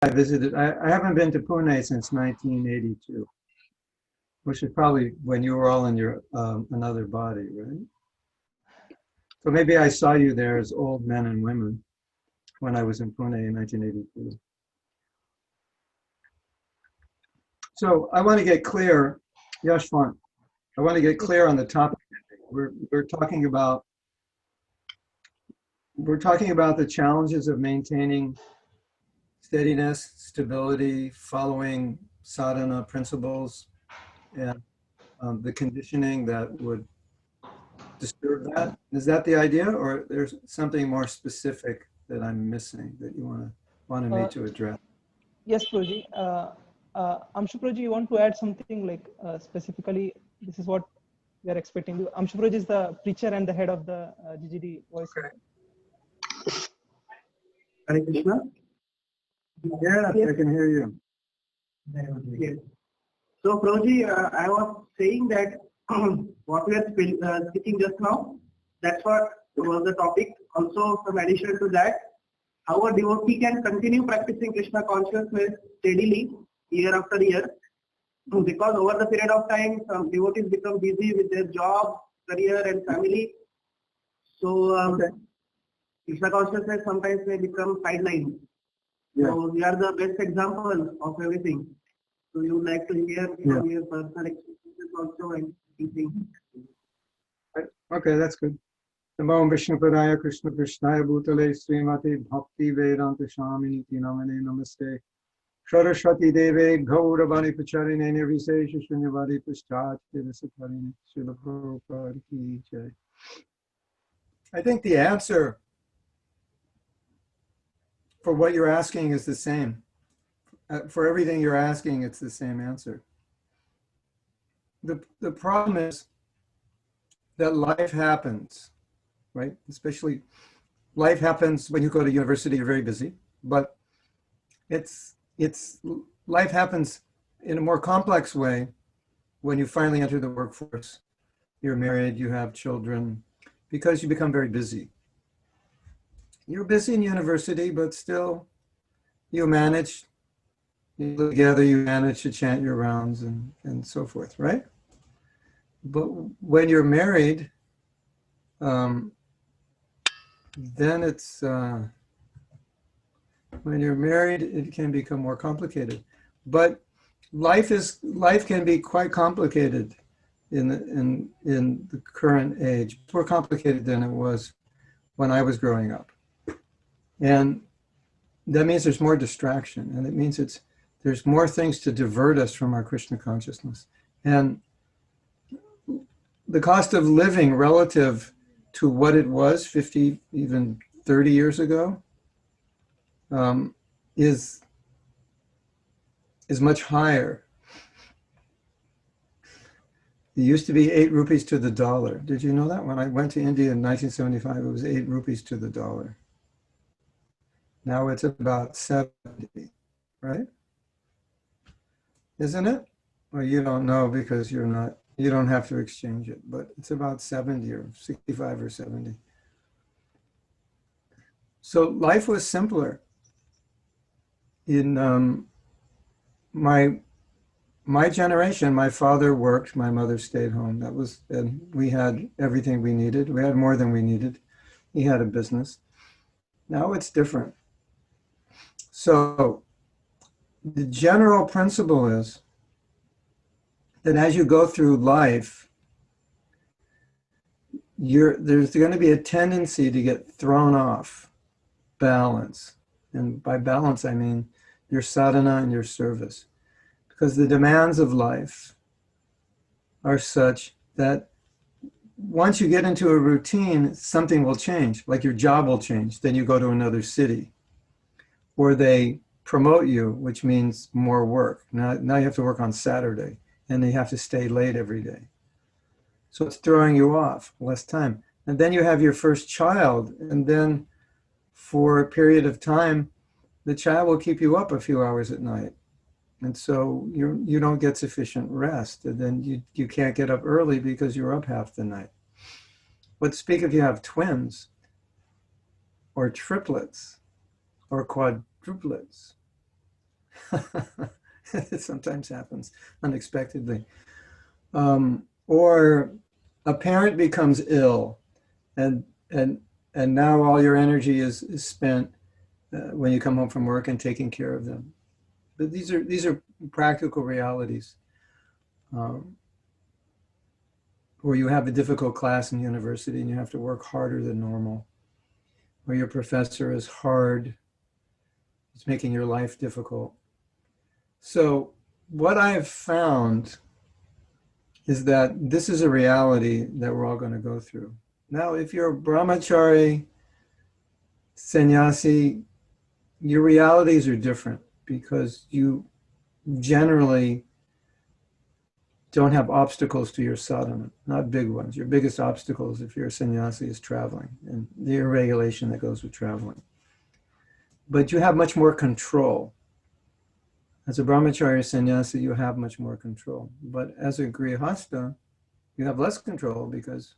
I visited, I haven't been to Pune since 1982, which is probably when you were all in your another body, right? So maybe I saw you there as old men and women when I was in Pune in 1982. So I want to get clear, Yashwant, I want to get clear on the topic. We're talking about the challenges of maintaining steadiness, stability, following sadhana principles, and the conditioning that would disturb that. Is that the idea, or there's something more specific that I'm missing that you wanted me to address? Yes, Prabhuji. Amshu Prabhuji, you want to add something like specifically, this is what we are expecting. Amshu Prabhuji is the preacher and the head of the GGD voice. Okay. Hare Krishna. Yeah, Yes. I can hear you. Yes. So, Prabhuji, I was saying that what we are speaking just now, that's what was the topic. Also, some addition to that, how a devotee can continue practicing Krishna consciousness steadily year after year. Because over the period of time, some devotees become busy with their job, career, and family. So, Krishna consciousness sometimes may become sidelined. Yeah. So we are the best example of everything. So you would like to hear from your personal experiences also and teaching. Okay, that's good. Namo Vishnu Padaya Krishna Krishnaya Bhutale Srimati Bhakti Vedanta Shamini Namane Namaste Saraswati Deve Gauravani Pacharine Nirvisesha Shunyavadi Paschat Vidasatarine Srila Prabhupada Ki Jai. I think the answer for what you're asking is the same. For everything you're asking, it's the same answer. The problem is that life happens, right? Especially life happens when you go to university, you're very busy, but life happens in a more complex way when you finally enter the workforce. You're married, you have children, because you become very busy. You're busy in university, but still you manage, you live together, you manage to chant your rounds and so forth, right? But when you're married, then it's, when you're married, it can become more complicated. But life can be quite complicated in the current age, more complicated than it was when I was growing up. And that means there's more distraction, and it means there's more things to divert us from our Krishna consciousness. And the cost of living relative to what it was 50, even 30 years ago, is much higher. It used to be 8 rupees to the dollar. Did you know that? When I went to India in 1975, it was 8 rupees to the dollar. Now it's about 70, right? Isn't it? Well, you don't know because you don't have to exchange it, but it's about 70 or 65 or 70. So life was simpler. In my generation, my father worked, my mother stayed home. And we had everything we needed. We had more than we needed. He had a business. Now it's different. So the general principle is that as you go through life, there's going to be a tendency to get thrown off balance. And by balance, I mean your sadhana and your service. Because the demands of life are such that once you get into a routine, something will change, like your job will change. Then you go to another city. Or they promote you, which means more work. Now you have to work on Saturday, and you have to stay late every day. So it's throwing you off, less time. And then you have your first child, and then for a period of time, the child will keep you up a few hours at night. And so you don't get sufficient rest, and then you can't get up early because you're up half the night. But speak if you have twins, or triplets, or quadruplets. It sometimes happens unexpectedly. Or a parent becomes ill, and and and now all your energy is spent when you come home from work and taking care of them. But these are practical realities. Um, or you have a difficult class in university and you have to work harder than normal, or your professor is hard, it's making your life difficult. So what I've found is that this is a reality that we're all going to go through. Now, if you're a brahmachari, sannyasi, your realities are different because you generally don't have obstacles to your sadhana, not big ones. Your biggest obstacles, if you're a sannyasi, is traveling and the irregulation that goes with traveling. But you have much more control. As a brahmachari sannyasi, you have much more control. But as a grihastha, you have less control because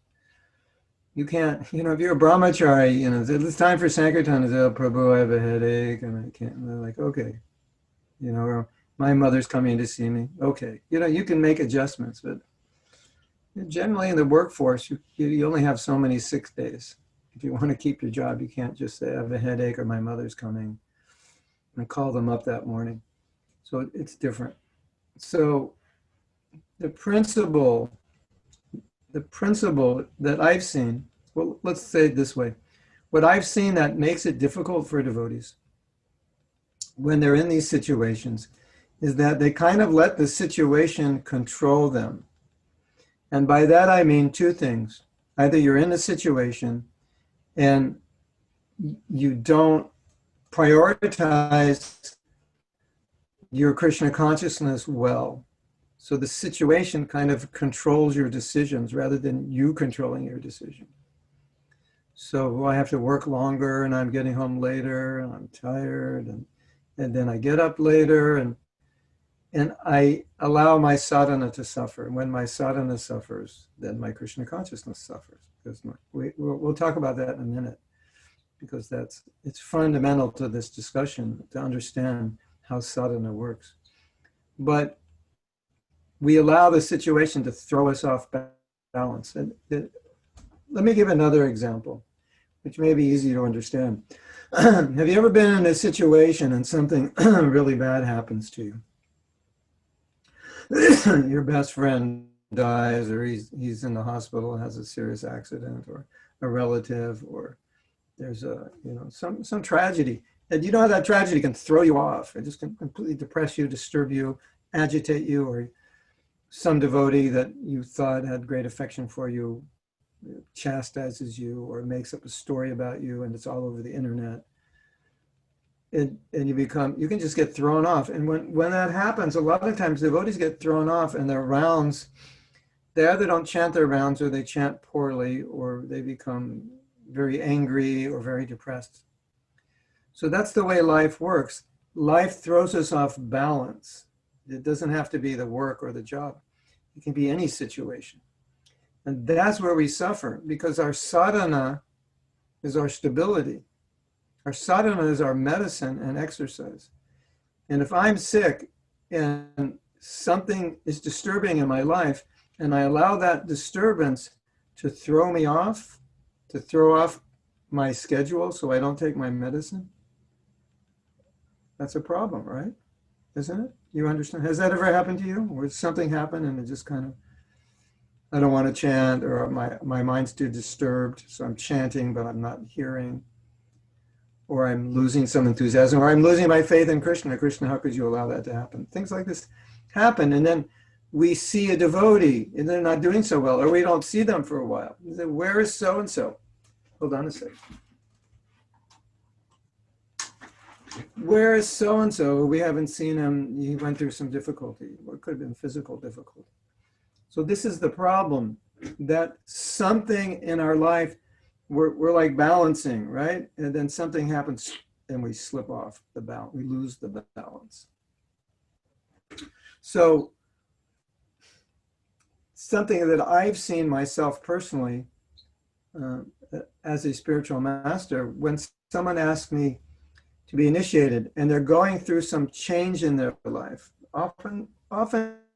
you can't, if you're a brahmachari, it's time for Sankirtan, it's, oh, Prabhu, I have a headache and I can't, and they're like, okay, or my mother's coming to see me. Okay, you can make adjustments, but generally in the workforce, you only have so many sick days. If you want to keep your job, you can't just say, I have a headache or my mother's coming and call them up that morning. So it's different. So the principle that I've seen, well, let's say it this way. What I've seen that makes it difficult for devotees when they're in these situations is that they kind of let the situation control them. And by that, I mean two things. Either you're in a situation and you don't prioritize your Krishna consciousness well. So the situation kind of controls your decisions rather than you controlling your decision. So I have to work longer and I'm getting home later and I'm tired and then I get up later and I allow my sadhana to suffer. And when my sadhana suffers, then my Krishna consciousness suffers. Because we'll talk about that in a minute, because it's fundamental to this discussion to understand how sadhana works. But we allow the situation to throw us off balance. And let me give another example, which may be easy to understand. Have you ever been in a situation and something really bad happens to you? Your best friend dies, or he's in the hospital and has a serious accident, or a relative, or there's some tragedy. And you know how that tragedy can throw you off. It just can completely depress you, disturb you, agitate you, or some devotee that you thought had great affection for you chastises you or makes up a story about you and it's all over the internet. And you can just get thrown off. And when that happens, a lot of times devotees get thrown off and their rounds, they either don't chant their rounds or they chant poorly or they become very angry or very depressed. So that's the way life works. Life throws us off balance. It doesn't have to be the work or the job. It can be any situation. And that's where we suffer, because our sadhana is our stability. Our sadhana is our medicine and exercise. And if I'm sick and something is disturbing in my life, and I allow that disturbance to throw me off, to throw off my schedule so I don't take my medicine, that's a problem, right? Isn't it? You understand? Has that ever happened to you? Where something happened and it just kind of, I don't want to chant, or my mind's too disturbed, so I'm chanting, but I'm not hearing. Or I'm losing some enthusiasm, or I'm losing my faith in Krishna. Krishna, how could you allow that to happen? Things like this happen, and then we see a devotee, and they're not doing so well, or we don't see them for a while. We say, where is so-and-so? Hold on a second. Where is so-and-so? We haven't seen him. He went through some difficulty, or it could have been physical difficulty. So this is the problem, that something in our life, we're like balancing, right? And then something happens and we slip off the balance, we lose the balance. So something that I've seen myself personally as a spiritual master, when someone asks me to be initiated, and they're going through some change in their life. Oftentimes,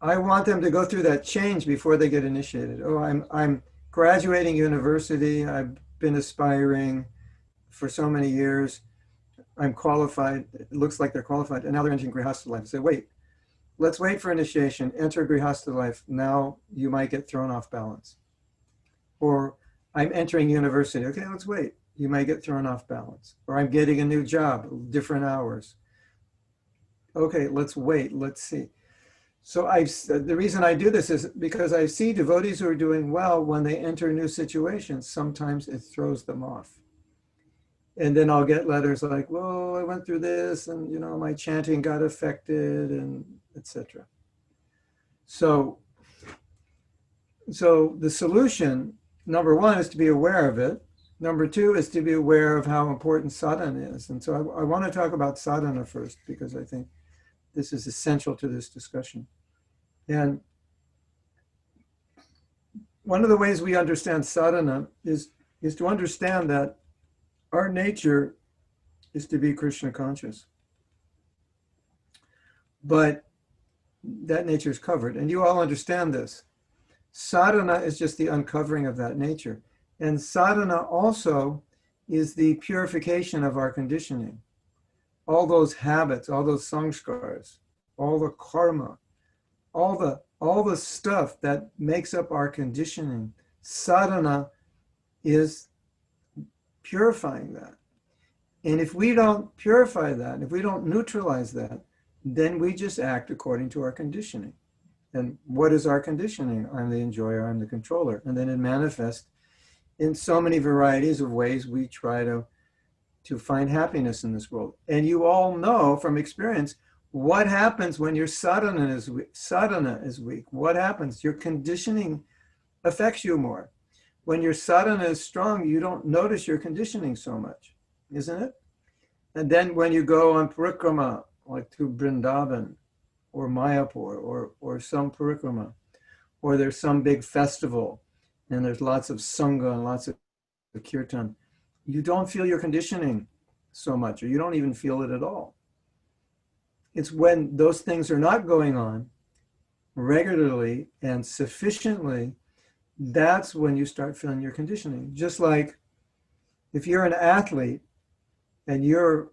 I want them to go through that change before they get initiated. Oh, I'm graduating university. I've been aspiring for so many years. I'm qualified. It looks like they're qualified, and now they're entering Grihastha life. Say, wait, let's wait for initiation. Enter Grihastha life. Now you might get thrown off balance. Or I'm entering university. Okay, let's wait. You might get thrown off balance. Or I'm getting a new job, different hours. Okay, let's wait. Let's see. So the reason I do this is because I see devotees who are doing well when they enter new situations. Sometimes it throws them off. And then I'll get letters like, well, I went through this and, you know, my chanting got affected and etc. So the solution, number one, is to be aware of it. Number two is to be aware of how important sadhana is. And so I want to talk about sadhana first, because I think this is essential to this discussion. And one of the ways we understand sadhana is to understand that our nature is to be Krishna conscious. But that nature is covered, and you all understand this. Sadhana is just the uncovering of that nature. And sadhana also is the purification of our conditioning. All those habits, all those samskars, all the karma, all the stuff that makes up our conditioning, sadhana is purifying that. And if we don't purify that, if we don't neutralize that, then we just act according to our conditioning. And what is our conditioning? I'm the enjoyer, I'm the controller. And then it manifests in so many varieties of ways we try to find happiness in this world. And you all know from experience what happens when your sadhana is weak. What happens? Your conditioning affects you more. When your sadhana is strong, you don't notice your conditioning so much, isn't it? And then when you go on parikrama, like to Vrindavan or Mayapur or some parikrama, or there's some big festival and there's lots of sangha and lots of kirtan, you don't feel your conditioning so much, or you don't even feel it at all. It's when those things are not going on regularly and sufficiently, that's when you start feeling your conditioning. Just like if you're an athlete and you're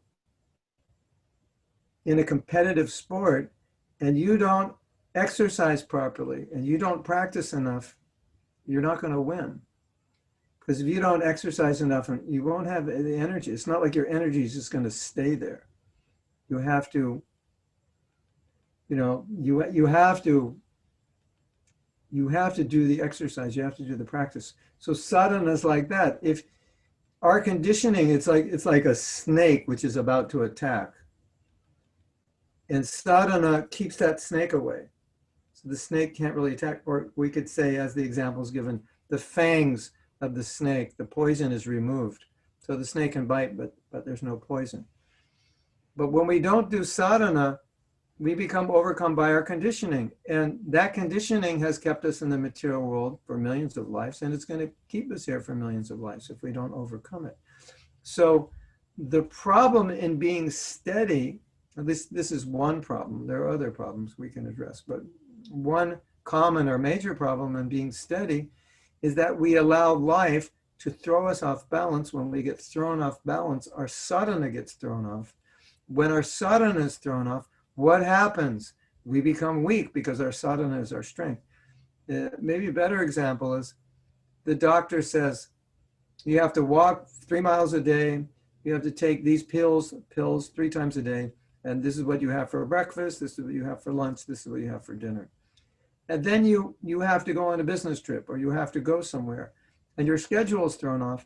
in a competitive sport and you don't exercise properly and you don't practice enough, you're not going to win. Because if you don't exercise enough, you won't have the energy. It's not like your energy is just going to stay there. You have to, you know, you have to do the exercise. You have to do the practice. So sadhana is like that. If our conditioning, it's like a snake which is about to attack. And sadhana keeps that snake away. So the snake can't really attack, or we could say, as the example is given, the fangs of the snake, the poison is removed. So the snake can bite, but there's no poison. But when we don't do sadhana, we become overcome by our conditioning. And that conditioning has kept us in the material world for millions of lives, and it's going to keep us here for millions of lives if we don't overcome it. So the problem in being steady, at least this is one problem, there are other problems we can address, but one common or major problem in being steady is that we allow life to throw us off balance. When we get thrown off balance, our sadhana gets thrown off. When our sadhana is thrown off, what happens? We become weak because our sadhana is our strength. Maybe a better example is the doctor says, you have to walk 3 miles a day, you have to take these pills 3 times a day, and this is what you have for breakfast, this is what you have for lunch, this is what you have for dinner. And then you have to go on a business trip, or you have to go somewhere, and your schedule is thrown off,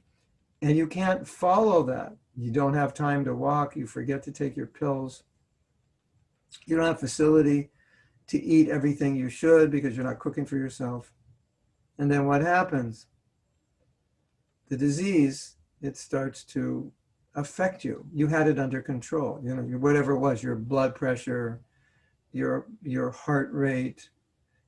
and you can't follow that. You don't have time to walk, you forget to take your pills, you don't have facility to eat everything you should because you're not cooking for yourself. And then what happens? The disease, it starts to affect you. You had it under control. You know, whatever it was, your blood pressure, your heart rate,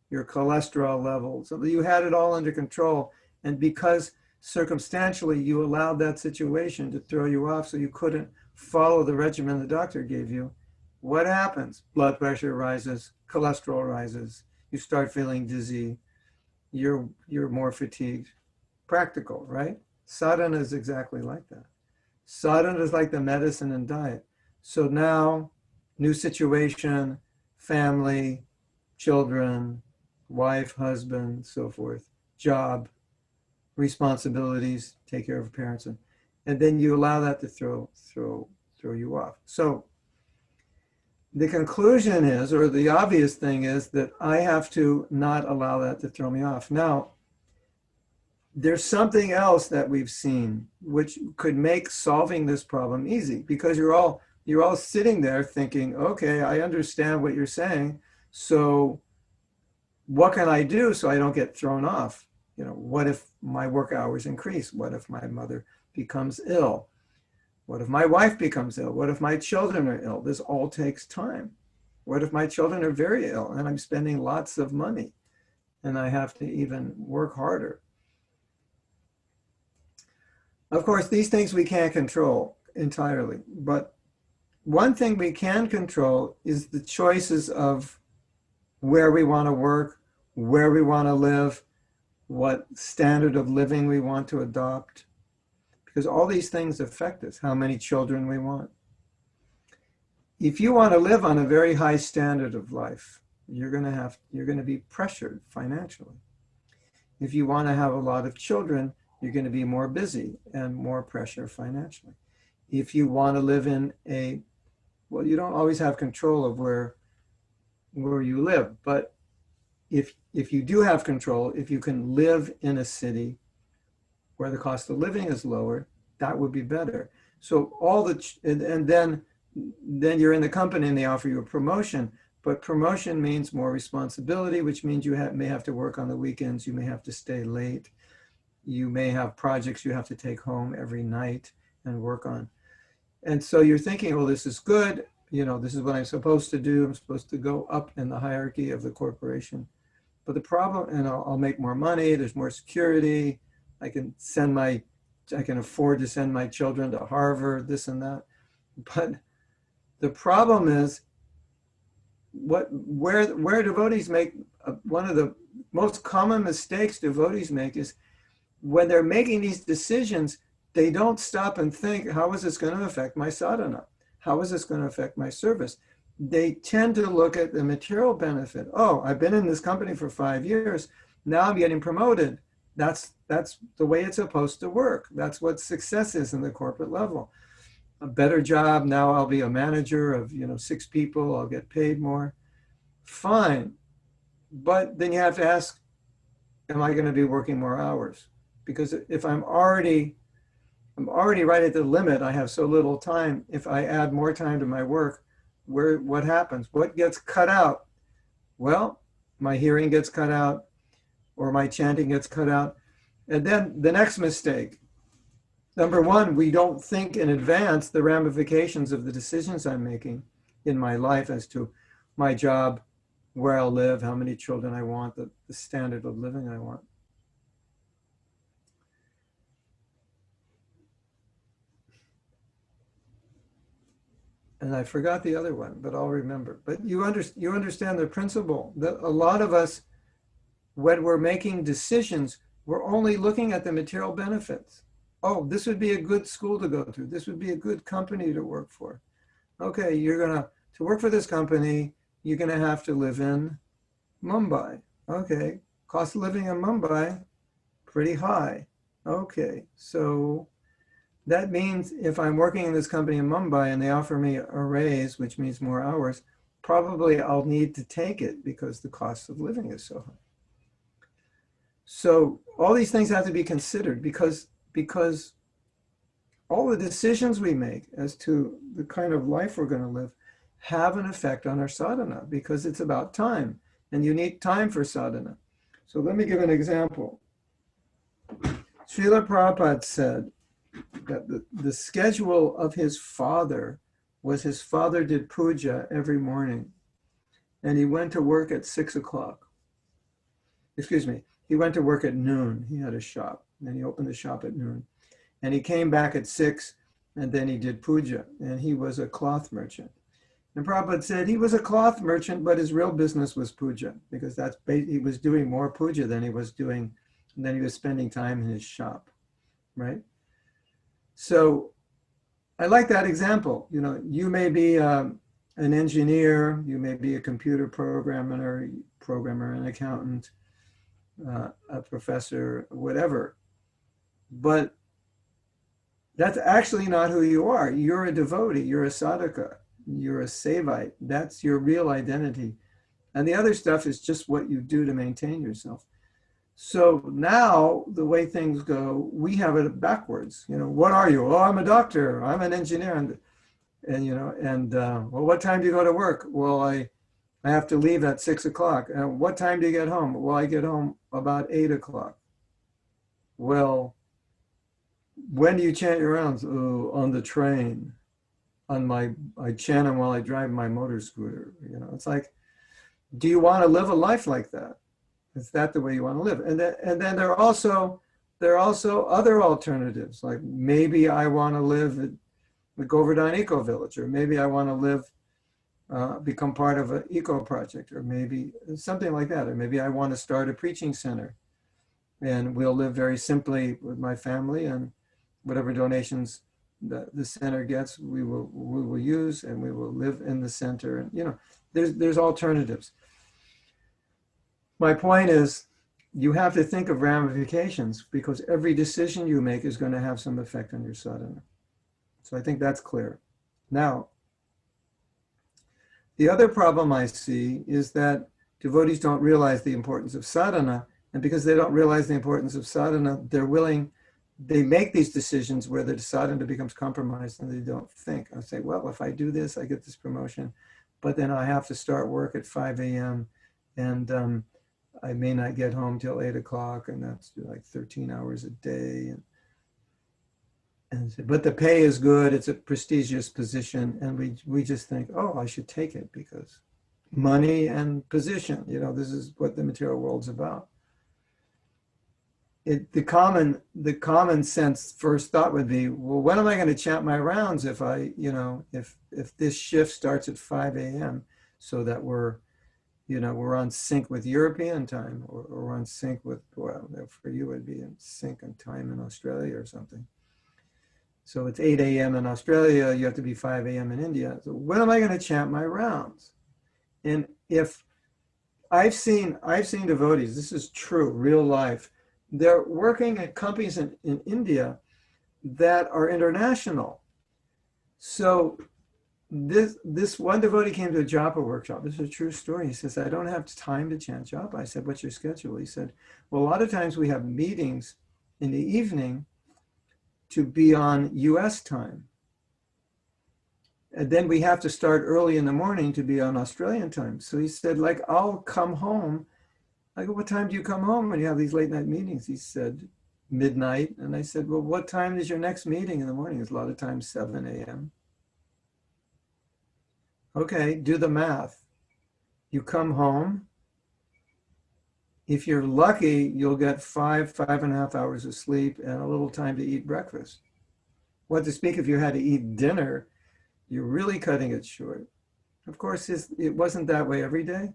your cholesterol levels. So you had it all under control. And because circumstantially you allowed that situation to throw you off so you couldn't follow the regimen the doctor gave you, what happens? Blood pressure rises, cholesterol rises, you start feeling dizzy, you're more fatigued. Practical, right? Sadhana is exactly like that. Sadhana is like the medicine and diet. So now, new situation, family, children, wife, husband, so forth, job, responsibilities, take care of parents, and then you allow that to throw you off. So the conclusion is, or the obvious thing is, that I have to not allow that to throw me off. Now, there's something else that we've seen which could make solving this problem easy, because you're all sitting there thinking, okay, I understand what you're saying, so what can I do so I don't get thrown off? You know, what if my work hours increase? What if my mother becomes ill? What if my wife becomes ill? What if my children are ill? This all takes time. What if my children are very ill and I'm spending lots of money and I have to even work harder? Of course, these things we can't control entirely, but one thing we can control is the choices of where we want to work, where we want to live, what standard of living we want to adopt, because all these things affect us, how many children we want. If you want to live on a very high standard of life, you're going to be pressured financially. If you want to have a lot of children, you're going to be more busy and more pressure financially. If you want to live in well, you don't always have control of where you live, but if you do have control, if you can live in a city where the cost of living is lower, that would be better. So and then you're in the company and they offer you a promotion, but promotion means more responsibility, which means you may have to work on the weekends, you may have to stay late, you may have projects you have to take home every night and work on. And so you're thinking, well, this is good, you know, this is what I'm supposed to do, I'm supposed to go up in the hierarchy of the corporation. But the problem, and I'll make more money, there's more security, I can afford to send my children to Harvard, this and that. But the problem is, where devotees make, one of the most common mistakes devotees make is when they're making these decisions, they don't stop and think, how is this going to affect my sadhana? How is this going to affect my service? They tend to look at the material benefit. Oh, I've been in this company for 5 years. Now I'm getting promoted. That's the way it's supposed to work. That's what success is in the corporate level. A better job. Now I'll be a manager of 6 people. I'll get paid more. Fine. But then you have to ask, am I going to be working more hours? Because if I'm already right at the limit, I have so little time. If I add more time to my work, what happens? What gets cut out? Well, my hearing gets cut out, or my chanting gets cut out. And then the next mistake. Number one, we don't think in advance the ramifications of the decisions I'm making in my life as to my job, where I'll live, how many children I want, the standard of living I want. And I forgot the other one, but I'll remember. But you understand the principle that a lot of us, when we're making decisions, we're only looking at the material benefits. Oh, this would be a good school to go to. This would be a good company to work for. Okay, to work for this company, you're gonna have to live in Mumbai. Okay, cost of living in Mumbai, pretty high. Okay, so that means if I'm working in this company in Mumbai and they offer me a raise, which means more hours, probably I'll need to take it because the cost of living is so high. So all these things have to be considered because all the decisions we make as to the kind of life we're going to live have an effect on our sadhana, because it's about time, and you need time for sadhana. So let me give an example. Srila Prabhupada said that the schedule of his father was his father did puja every morning, and he went to work at 6 o'clock. Excuse me, he went to work at noon. He had a shop. And then he opened the shop at noon. And he came back at 6, and then he did puja. And he was a cloth merchant. And Prabhupada said he was a cloth merchant, but his real business was puja, because he was doing more puja than he was spending time in his shop, right? So I like that example. You know, you may be an engineer, you may be a computer programmer, an accountant, a professor, whatever. But that's actually not who you are. You're a devotee, you're a sadhaka, you're a sevite. That's your real identity. And the other stuff is just what you do to maintain yourself. So now the way things go, we have it backwards. You know, what are you? Oh, I'm a doctor, I'm an engineer. Well, what time do you go to work? Well, I have to leave at 6 o'clock. And what time do you get home? Well, I get home about 8 o'clock. Well, when do you chant your rounds? Oh, on the train. I chant them while I drive my motor scooter. You know, it's like, do you want to live a life like that? Is that the way you want to live? And then there are also other alternatives. Like maybe I want to live at the Govardhan Eco Village, or maybe I want to live, become part of an eco project, or maybe something like that. Or maybe I want to start a preaching center, and we'll live very simply with my family, and whatever donations the center gets, we will use, and we will live in the center. And you know, there's alternatives. My point is, you have to think of ramifications, because every decision you make is going to have some effect on your sadhana. So I think that's clear. Now, the other problem I see is that devotees don't realize the importance of sadhana, and because they don't realize the importance of sadhana, they make these decisions where the sadhana becomes compromised and they don't think. I say, well, if I do this, I get this promotion, but then I have to start work at 5 a.m. and I may not get home till 8 o'clock, and that's like 13 hours a day. But the pay is good, it's a prestigious position, and we just think, oh, I should take it because money and position, you know, this is what the material world's about. The common sense first thought would be, well, when am I going to chant my rounds if this shift starts at 5 a.m. so that we're on sync with European time, or we're on sync with, well, for you it'd be in sync on time in Australia or something. So it's 8 a.m. in Australia, you have to be 5 a.m. in India. So when am I going to chant my rounds? And if I've seen devotees, this is true, real life, they're working at companies in India that are international. So this one devotee came to a japa workshop. This is a true story. He says, I don't have time to chant japa. I said, what's your schedule? He said, well, a lot of times we have meetings in the evening to be on US time. And then we have to start early in the morning to be on Australian time. So he said, like, I'll come home. I go, what time do you come home when you have these late night meetings? He said, midnight. And I said, well, what time is your next meeting in the morning? It's a lot of times 7 a.m. Okay, do the math. You come home. If you're lucky, you'll get 5.5 hours of sleep and a little time to eat breakfast. What to speak if you had to eat dinner, you're really cutting it short. Of course, it wasn't that way every day,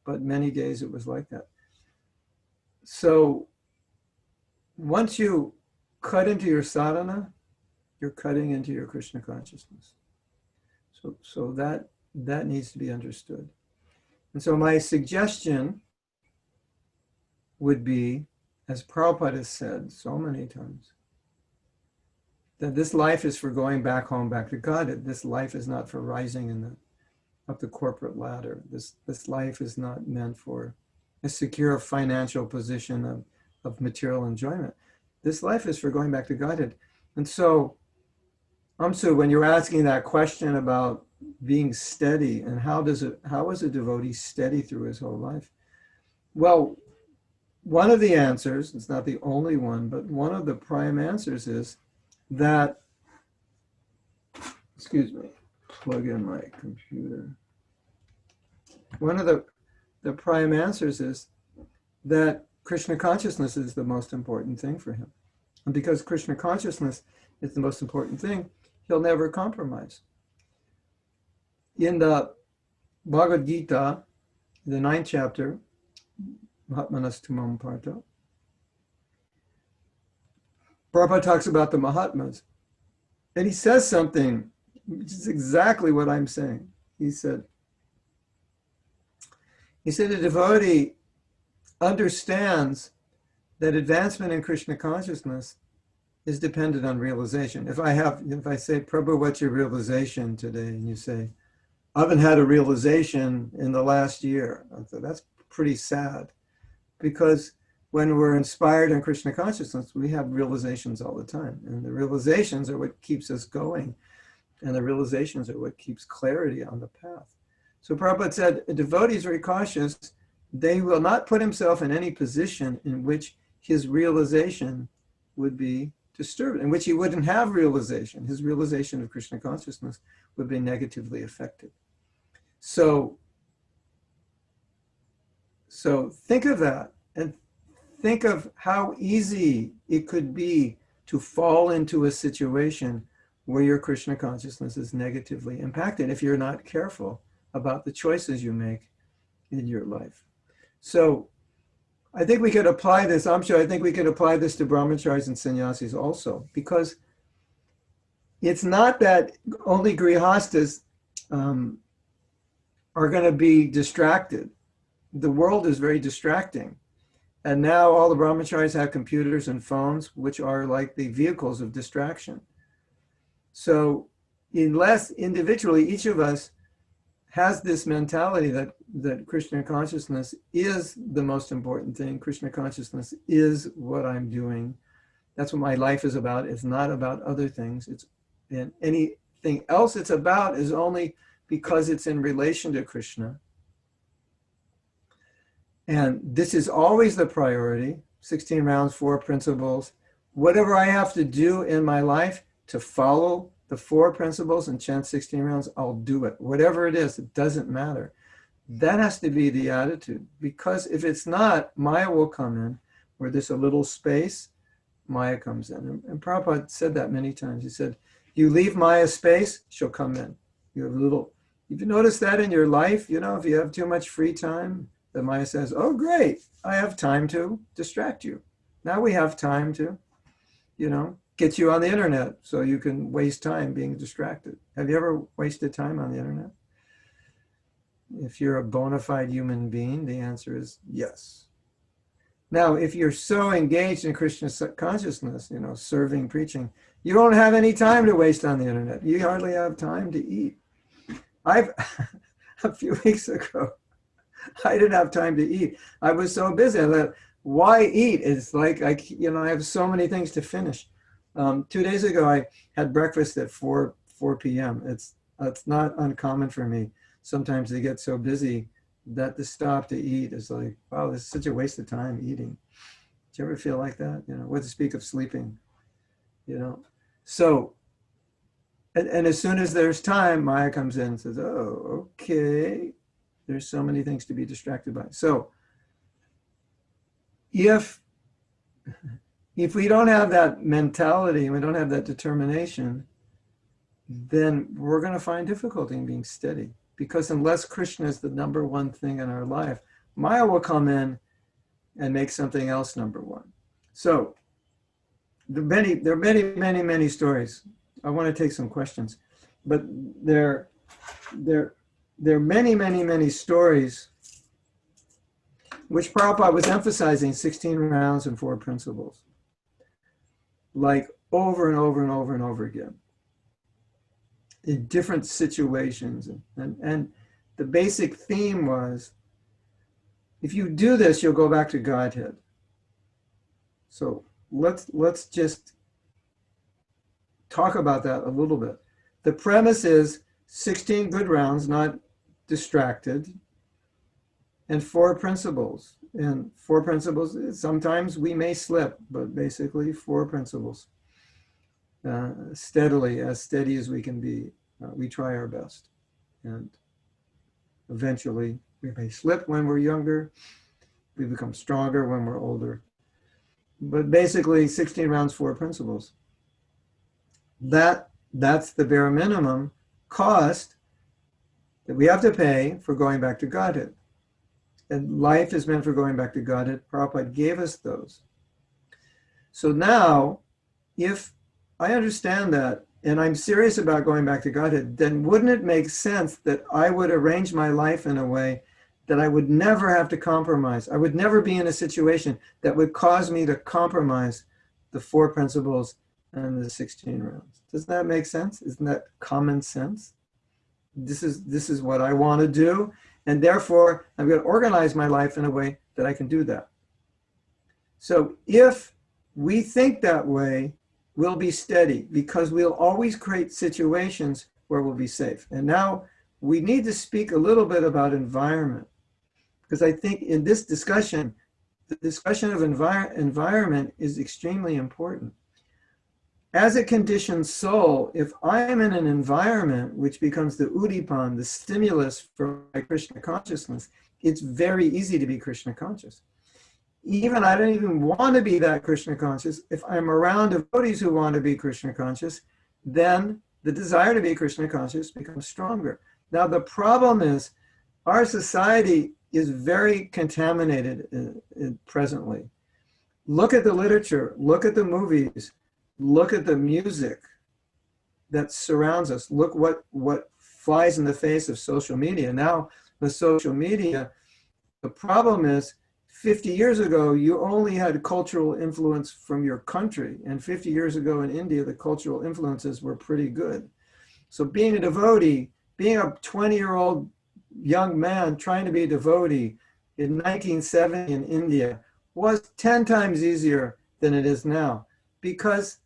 but many days it was like that. So once you cut into your sadhana, you're cutting into your Krishna consciousness. So that needs to be understood. And so my suggestion would be, as Prabhupada has said so many times, that this life is for going back home, back to God. This life is not for rising up the corporate ladder. This life is not meant for a secure financial position of material enjoyment. This life is for going back to Godhead. And so, Amsu, when you're asking that question about being steady and how is a devotee steady through his whole life? Well, one of the answers, it's not the only one, but one of the prime answers is that, excuse me, plug in my computer. One of the prime answers is that Krishna consciousness is the most important thing for him. And because Krishna consciousness is the most important thing, he'll never compromise. In the Bhagavad Gita, the 9th chapter, Mahatmanas Tumam Parta, Prabhupada talks about the Mahatmas. And he says something, which is exactly what I'm saying. He said, a devotee understands that advancement in Krishna consciousness is dependent on realization. If I say, Prabhu, what's your realization today? And you say, I haven't had a realization in the last year. I thought, that's pretty sad, because when we're inspired in Krishna consciousness, we have realizations all the time. And the realizations are what keeps us going. And the realizations are what keeps clarity on the path. So Prabhupada said, a devotee is very cautious. They will not put himself in any position in which his realization would be disturbed, in which he wouldn't have realization. His realization of Krishna consciousness would be negatively affected. So think of that, and think of how easy it could be to fall into a situation where your Krishna consciousness is negatively impacted if you're not careful about the choices you make in your life. So I think we could apply this, I think we could apply this to brahmacharis and sannyasis also, because it's not that only grihastas are going to be distracted. The world is very distracting. And now all the brahmacharis have computers and phones, which are like the vehicles of distraction. So unless individually each of us has this mentality that Krishna consciousness is the most important thing, Krishna consciousness is what I'm doing, that's what my life is about, it's not about other things, and anything else it's about is only because it's in relation to Krishna. And this is always the priority, 16 rounds, 4 principles. Whatever I have to do in my life to follow the 4 principles and chant 16 rounds, I'll do it. Whatever it is, it doesn't matter. That has to be the attitude, because if it's not, Maya will come in. Where there's a little space, Maya comes in. And Prabhupada said that many times. He said, you leave Maya space, she'll come in. You have a little, if you notice that in your life, if you have too much free time, the Maya says, oh, great, I have time to distract you. Now we have time to, get you on the internet so you can waste time being distracted. Have you ever wasted time on the internet? If you're a bona fide human being, the answer is yes. Now, if you're so engaged in Krishna consciousness, serving, preaching, you don't have any time to waste on the internet. You hardly have time to eat. A few weeks ago, I didn't have time to eat. I was so busy. I thought, why eat? It's like, I have so many things to finish. 2 days ago, I had breakfast at 4 p.m. It's not uncommon for me. Sometimes they get so busy that to stop to eat is like, wow, this is such a waste of time eating. Do you ever feel like that? What to speak of sleeping, So, and as soon as there's time, Maya comes in and says, oh, okay. There's so many things to be distracted by. So if we don't have that mentality, we don't have that determination, then we're going to find difficulty in being steady. Because unless Krishna is the number one thing in our life, Maya will come in and make something else number one. So there are many stories. I want to take some questions, but there are many stories which Prabhupada was emphasizing 16 rounds and 4 principles, like over and over and over and over again, in different situations. And the basic theme was, if you do this, you'll go back to Godhead. So let's just talk about that a little bit. The premise is 16 good rounds, not distracted, and 4 principles. And 4 principles, sometimes we may slip, but basically 4 principles. Steadily, as steady as we can be, we try our best. And eventually, we may slip when we're younger, we become stronger when we're older. but basically 16 rounds, 4 principles. That's the bare minimum cost that we have to pay for going back to Godhead. And life is meant for going back to Godhead. Prabhupada gave us those. So now, if I understand that, and I'm serious about going back to Godhead, then wouldn't it make sense that I would arrange my life in a way that I would never have to compromise? I would never be in a situation that would cause me to compromise the 4 principles and the 16 rounds. Does that make sense? Isn't that common sense? This is what I want to do, and therefore I'm going to organize my life in a way that I can do that. So if we think that way, we'll be steady, because we'll always create situations where we'll be safe. And now we need to speak a little bit about environment, because I think in this discussion, the discussion of environment is extremely important. As a conditioned soul, if I am in an environment which becomes the udipan, the stimulus for my Krishna consciousness, it's very easy to be Krishna conscious. Even I don't even want to be that Krishna conscious. If I'm around devotees who want to be Krishna conscious, then the desire to be Krishna conscious becomes stronger. Now the problem is our society is very contaminated presently. Look at the literature, look at the movies, look at the music that surrounds us. Look what flies in the face of social media. Now with social media, the problem is 50 years ago, you only had cultural influence from your country. And 50 years ago in India, the cultural influences were pretty good. So being a devotee, being a 20-year-old young man trying to be a devotee in 1970 in India was 10 times easier than it is now. Because,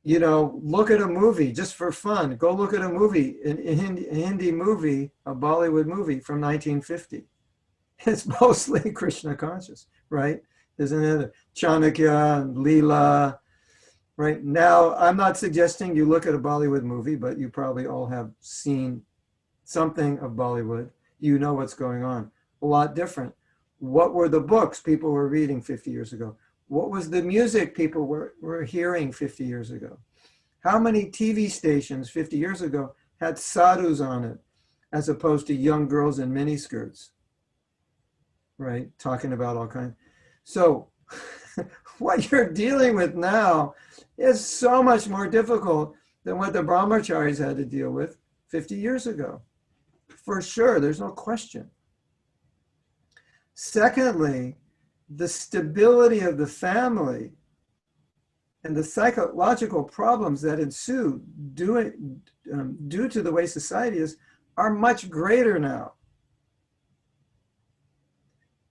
you know, look at a movie just for fun. Go look at a movie, a Hindi movie, a Bollywood movie from 1950. It's mostly Krishna conscious, right? Isn't it? Chanakya and Leela, right? Now, I'm not suggesting you look at a Bollywood movie, but you probably all have seen something of Bollywood. You know what's going on. A lot different. What were the books people were reading 50 years ago? What was the music people were hearing 50 years ago? How many TV stations 50 years ago had sadhus on it, as opposed to young girls in miniskirts? Right, talking about all kinds. So what you're dealing with now is so much more difficult than what the brahmacharis had to deal with 50 years ago. For sure, there's no question. Secondly, the stability of the family and the psychological problems that ensue due to the way society is are much greater now.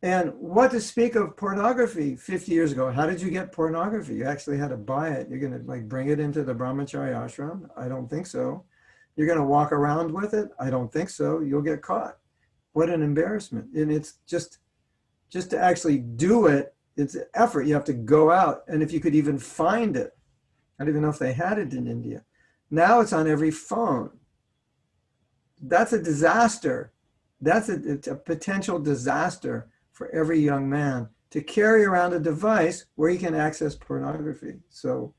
And what to speak of pornography 50 years ago? How did you get pornography? You actually had to buy it. You're going to like bring it into the brahmachari ashram? I don't think so. You're going to walk around with it? I don't think so. You'll get caught. What an embarrassment. And it's just to actually do it, it's an effort. You have to go out. And if you could even find it, I don't even know if they had it in India. Now it's on every phone. That's a disaster. That's a potential disaster for every young man to carry around a device where he can access pornography. So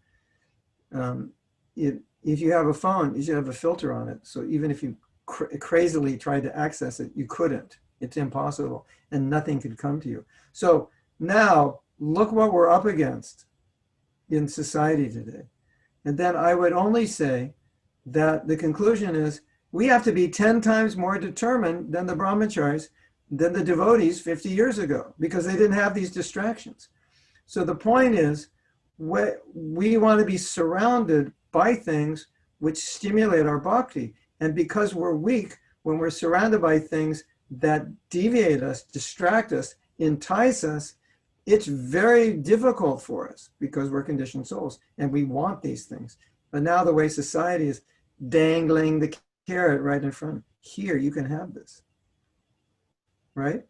if you have a phone, you should have a filter on it. So even if you crazily tried to access it, you couldn't. It's impossible, and nothing could come to you. So now look what we're up against in society today. And then I would only say that the conclusion is we have to be 10 times more determined than the brahmacharis, than the devotees 50 years ago, because they didn't have these distractions. So the point is, we want to be surrounded by things which stimulate our bhakti. And because we're weak, when we're surrounded by things that deviate us, distract us, entice us, it's very difficult for us because we're conditioned souls and we want these things. But now the way society is dangling the carrot right in front, here, you can have this, right?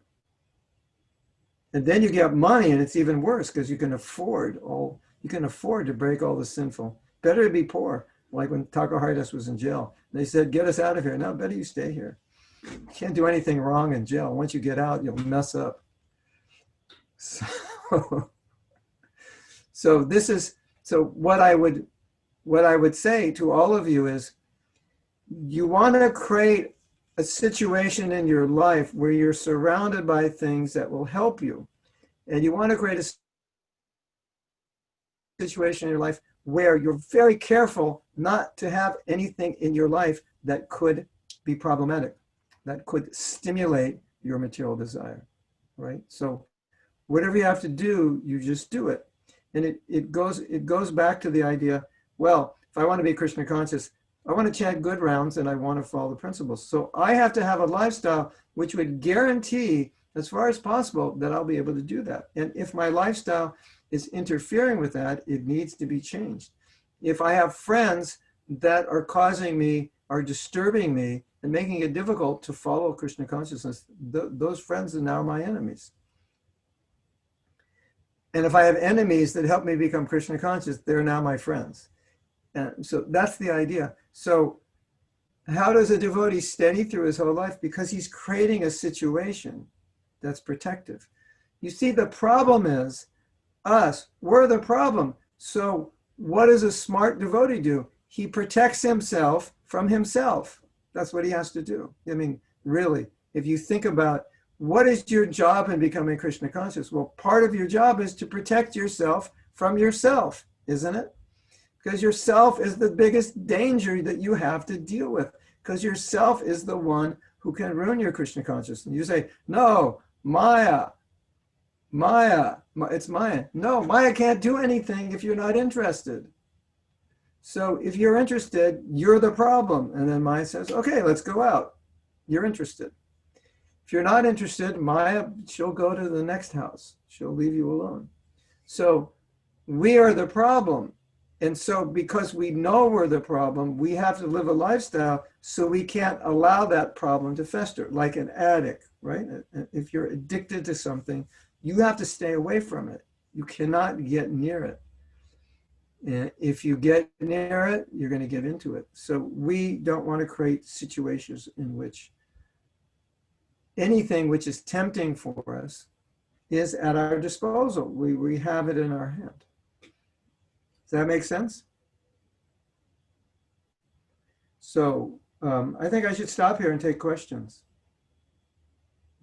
And then you get money and it's even worse because you can afford to break all the sinful. Better to be poor, like when Takaharidas was in jail. They said, get us out of here. No, better you stay here. You can't do anything wrong in jail. Once you get out, you'll mess up. So, So what I would say to all of you is, you want to create a situation in your life where you're surrounded by things that will help you. And you want to create a situation in your life where you're very careful not to have anything in your life that could be problematic, that could stimulate your material desire, right? So whatever you have to do, you just do it. And it goes back to the idea, well, if I want to be Krishna conscious, I want to chant good rounds and I want to follow the principles. So I have to have a lifestyle which would guarantee, as far as possible, that I'll be able to do that. And if my lifestyle is interfering with that, it needs to be changed. If I have friends that are causing me, are disturbing me, and making it difficult to follow Krishna consciousness, those friends are now my enemies. And if I have enemies that help me become Krishna conscious, they're now my friends. And so that's the idea. So how does a devotee steady through his whole life? Because he's creating a situation that's protective. You see, the problem is us. We're the problem. So what does a smart devotee do? He protects himself from himself. That's what he has to do. I mean, really, if you think about what is your job in becoming Krishna conscious? Well, part of your job is to protect yourself from yourself, isn't it? Because yourself is the biggest danger that you have to deal with. Because yourself is the one who can ruin your Krishna consciousness. You say, no, Maya, it's Maya. No, Maya can't do anything if you're not interested. So if you're interested, you're the problem. And then Maya says, okay, let's go out. You're interested. If you're not interested, Maya, she'll go to the next house. She'll leave you alone. So we are the problem. And so because we know we're the problem, we have to live a lifestyle so we can't allow that problem to fester, like an addict, right? If you're addicted to something, you have to stay away from it. You cannot get near it. And if you get near it, you're going to get into it. So we don't want to create situations in which anything which is tempting for us is at our disposal. We have it in our hand. Does that make sense? So I think I should stop here and take questions,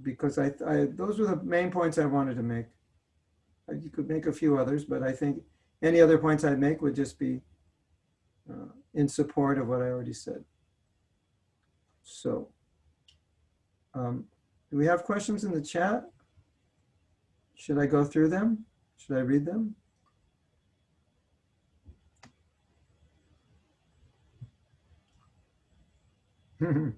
because those were the main points I wanted to make. You could make a few others, but I think any other points I'd make would just be in support of what I already said. So do we have questions in the chat? Should I go through them? Should I read them? Ajay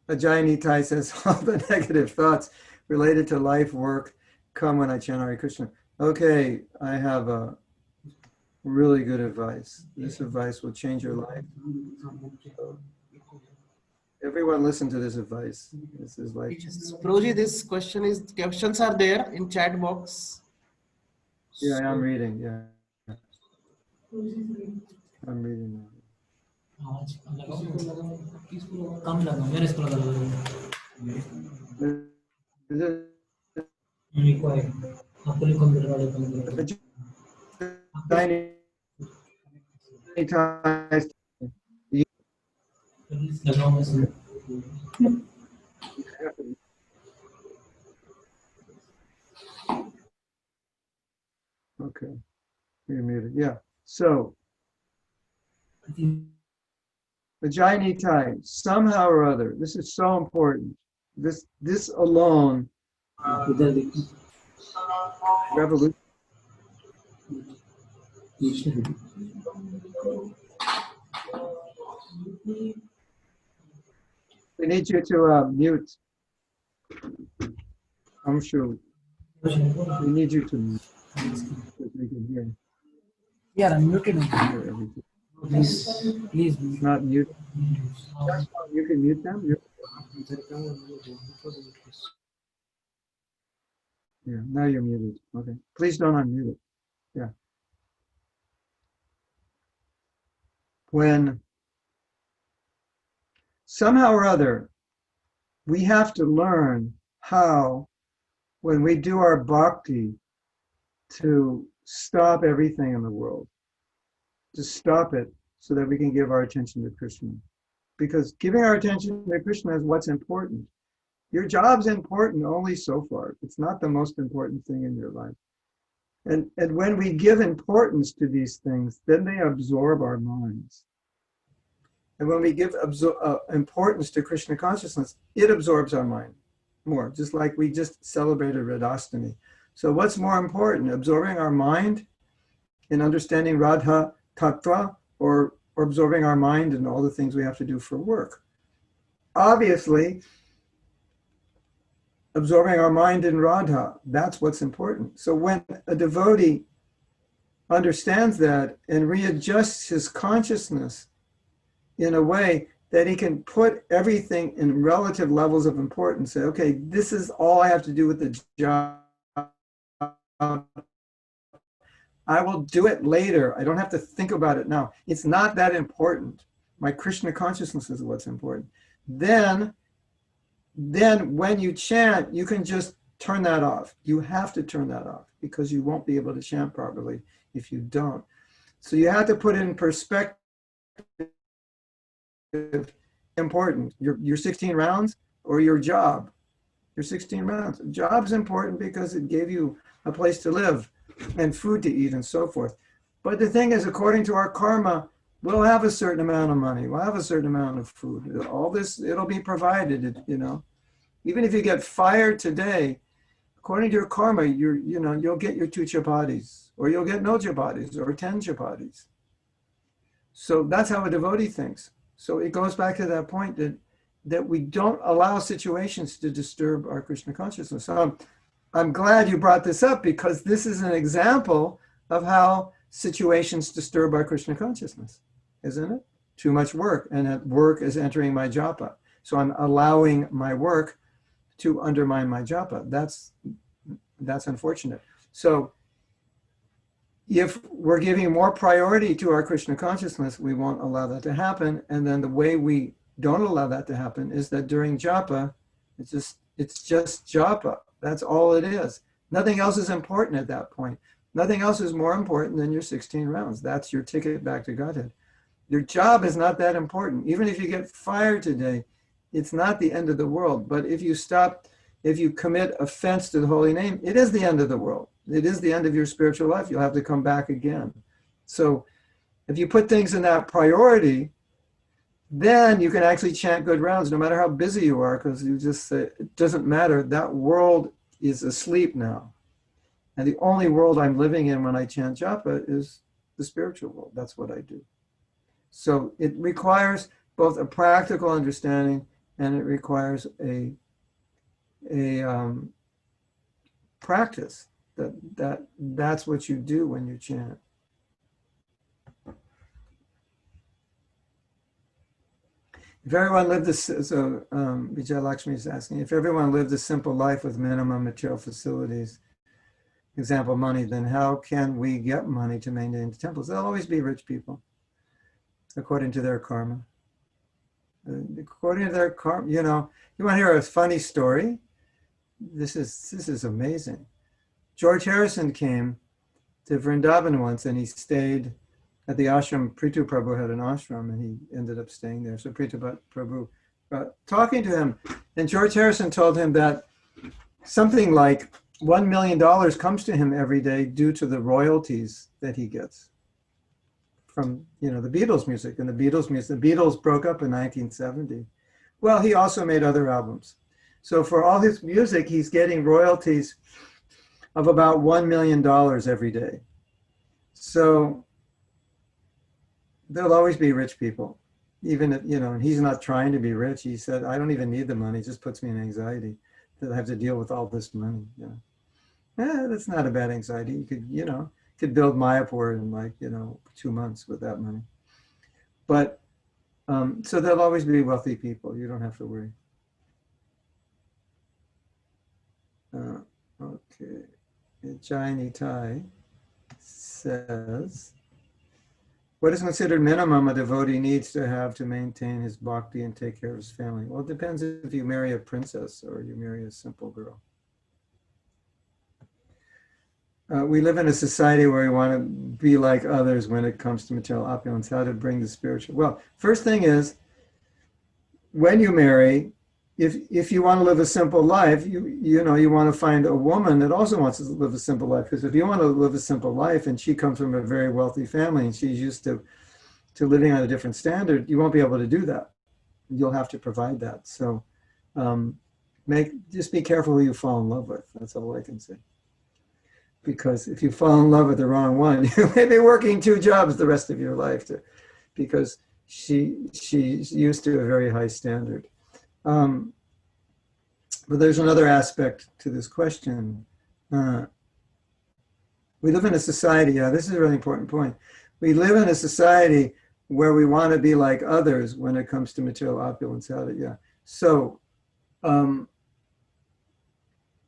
Nitai says, all the negative thoughts related to life, work, come when I chant Hare Krishna. Okay, I have a really good advice. This advice will change your life. So, everyone listen to this advice. This is like... Prabhuji, questions are there in chat box. Yeah, I'm reading, yeah. I'm reading now. Okay, you're muted. Yeah. So, Vajayani Tai, somehow or other, this is so important. This alone, revolution. We need you to mute. I'm sure. We need you to mute. So we can hear. Yeah, I'm muted. Hear everything. Please. It's not mute. You can mute them. Yeah, now you're muted. Okay. Please don't unmute it. Yeah. When somehow or other, we have to learn how, when we do our bhakti, to stop everything in the world. Just stop it so that we can give our attention to Krishna. Because giving our attention to Krishna is what's important. Your job's important only so far. It's not the most important thing in your life. And when we give importance to these things, then they absorb our minds. And when we give importance to Krishna consciousness, it absorbs our mind more, just like we just celebrated Radhastami. So what's more important, absorbing our mind in understanding Radha Tattva, or absorbing our mind in all the things we have to do for work? Obviously, absorbing our mind in Radha, that's what's important. So when a devotee understands that and readjusts his consciousness in a way that he can put everything in relative levels of importance, say, okay, this is all I have to do with the job. I will do it later. I don't have to think about it now. It's not that important. My Krishna consciousness is what's important. Then when you chant, you can just turn that off. You have to turn that off because you won't be able to chant properly if you don't. So you have to put in perspective important. Your 16 rounds or your job. Your 16 rounds. Job's important because it gave you a place to live and food to eat and so forth. But the thing is, according to our karma, we'll have a certain amount of money. We'll have a certain amount of food. All this, it'll be provided, you know. Even if you get fired today, according to your karma, you'll get your 2 chapatis, or you'll get no chapatis, or 10 chapatis. So that's how a devotee thinks. So it goes back to that point that we don't allow situations to disturb our Krishna consciousness. So I'm glad you brought this up, because this is an example of how situations disturb our Krishna consciousness, isn't it? Too much work, and that work is entering my japa. So I'm allowing my work to undermine my japa. That's unfortunate. So if we're giving more priority to our Krishna consciousness, we won't allow that to happen. And then the way we don't allow that to happen is that during japa, it's just japa. That's all it is. Nothing else is important at that point. Nothing else is more important than your 16 rounds. That's your ticket back to Godhead. Your job is not that important. Even if you get fired today, it's not the end of the world. But if you commit offense to the holy name, it is the end of the world. It is the end of your spiritual life. You'll have to come back again. So if you put things in that priority, then you can actually chant good rounds, no matter how busy you are, because you just say, it doesn't matter. That world is asleep now. And the only world I'm living in when I chant japa is the spiritual world. That's what I do. So it requires both a practical understanding, and it requires a practice. That's what you do when you chant. If everyone lived this, so Vijay Lakshmi is asking, if everyone lived a simple life with minimum material facilities, example money, then how can we get money to maintain the temples? They'll always be rich people, according to their karma. According to their karma, you want to hear a funny story? This is amazing. George Harrison came to Vrindavan once, and he stayed at the ashram. Prithu Prabhu had an ashram, and he ended up staying there. So Prithu Prabhu, talking to him, and George Harrison told him that something like $1 million comes to him every day due to the royalties that he gets from the Beatles music. And the Beatles broke up in 1970. Well, he also made other albums. So for all his music, he's getting royalties of about $1 million every day. So there'll always be rich people, even if, and he's not trying to be rich. He said, I don't even need the money. It just puts me in anxiety that I have to deal with all this money. That's not a bad anxiety. You could build Mayapur in 2 months with that money. But so there'll always be wealthy people. You don't have to worry. Okay. Jai Tai says, what is considered minimum a devotee needs to have to maintain his bhakti and take care of his family? Well, it depends if you marry a princess or you marry a simple girl. we live in a society where we want to be like others when it comes to material opulence, how to bring the spiritual. Well, first thing is, when you marry, if you want to live a simple life, you want to find a woman that also wants to live a simple life. Because if you want to live a simple life and she comes from a very wealthy family and she's used to living on a different standard, you won't be able to do that. You'll have to provide that. So just be careful who you fall in love with. That's all I can say. Because if you fall in love with the wrong one, you may be working 2 jobs the rest of your life because she's used to a very high standard. But there's another aspect to this question. We live in a society, this is a really important point. We live in a society where we want to be like others when it comes to material opulence. So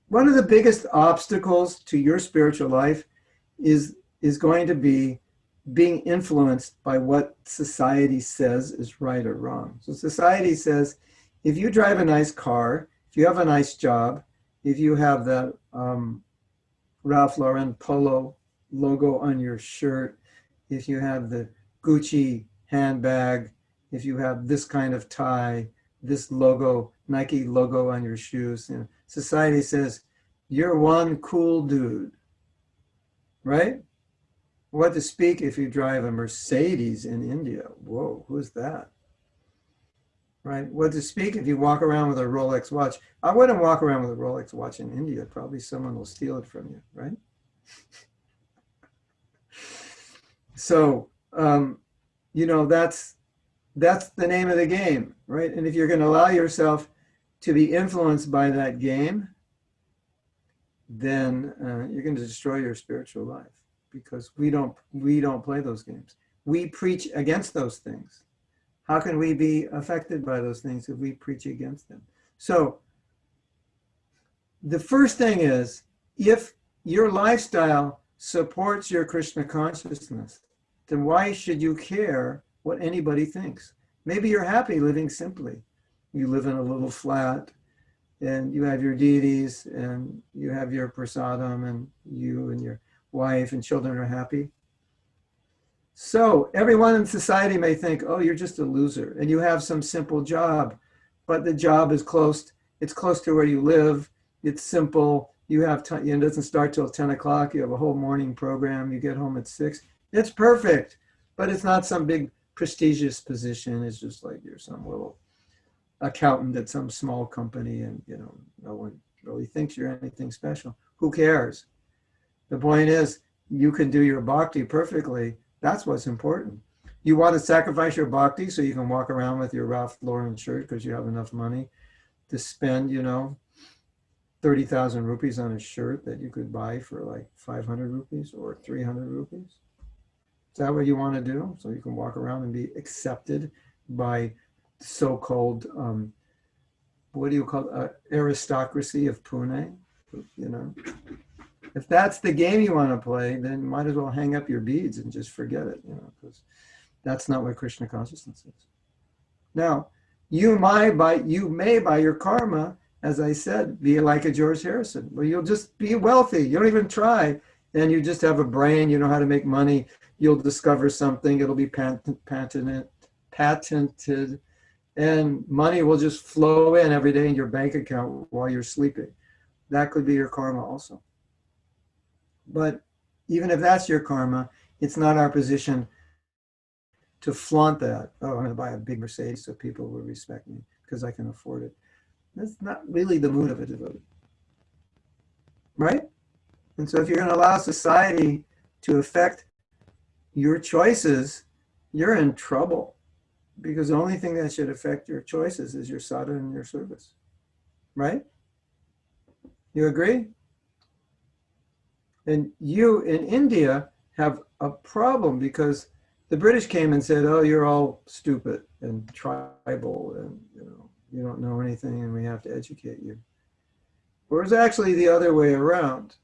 one of the biggest obstacles to your spiritual life is going to be being influenced by what society says is right or wrong. So society says, if you drive a nice car, if you have a nice job, if you have that Ralph Lauren polo logo on your shirt, if you have the Gucci handbag, if you have this kind of tie, this logo, Nike logo on your shoes, society says, you're one cool dude, right? What to speak if you drive a Mercedes in India? Whoa, who's that? Right? What to speak if you walk around with a Rolex watch? I wouldn't walk around with a Rolex watch in India. Probably someone will steal it from you, right? So, that's the name of the game, right? And if you're going to allow yourself to be influenced by that game, then you're going to destroy your spiritual life, because we don't play those games. We preach against those things. How can we be affected by those things if we preach against them? So the first thing is, if your lifestyle supports your Krishna consciousness, then why should you care what anybody thinks? Maybe you're happy living simply. You live in a little flat and you have your deities and you have your prasadam and you and your wife and children are happy. So everyone in society may think, oh, you're just a loser and you have some simple job, but the job is it's close to where you live. It's simple. You have time, it doesn't start till 10 o'clock. You have a whole morning program. You get home at 6. It's perfect, but it's not some big prestigious position. It's just like you're some little accountant at some small company and, no one really thinks you're anything special. Who cares? The point is, you can do your bhakti perfectly. That's what's important. You want to sacrifice your bhakti so you can walk around with your Ralph Lauren shirt because you have enough money to spend, 30,000 rupees on a shirt that you could buy for like 500 rupees or 300 rupees. Is that what you want to do? So you can walk around and be accepted by so-called, what do you call it? Aristocracy of Pune, If that's the game you want to play, then you might as well hang up your beads and just forget it, because that's not what Krishna consciousness is. Now, you may by your karma, as I said, be like a George Harrison, where you'll just be wealthy. You don't even try, and you just have a brain. You know how to make money. You'll discover something. It'll be patented, and money will just flow in every day in your bank account while you're sleeping. That could be your karma also. But even if that's your karma, it's not our position to flaunt that. Oh, I'm going to buy a big Mercedes so people will respect me because I can afford it. That's not really the mood of a devotee, right? And so if you're going to allow society to affect your choices, you're in trouble, because the only thing that should affect your choices is your sadhana and your service, right? You agree? And you in India have a problem because the British came and said, oh, you're all stupid and tribal and you don't know anything and we have to educate you. Whereas actually the other way around.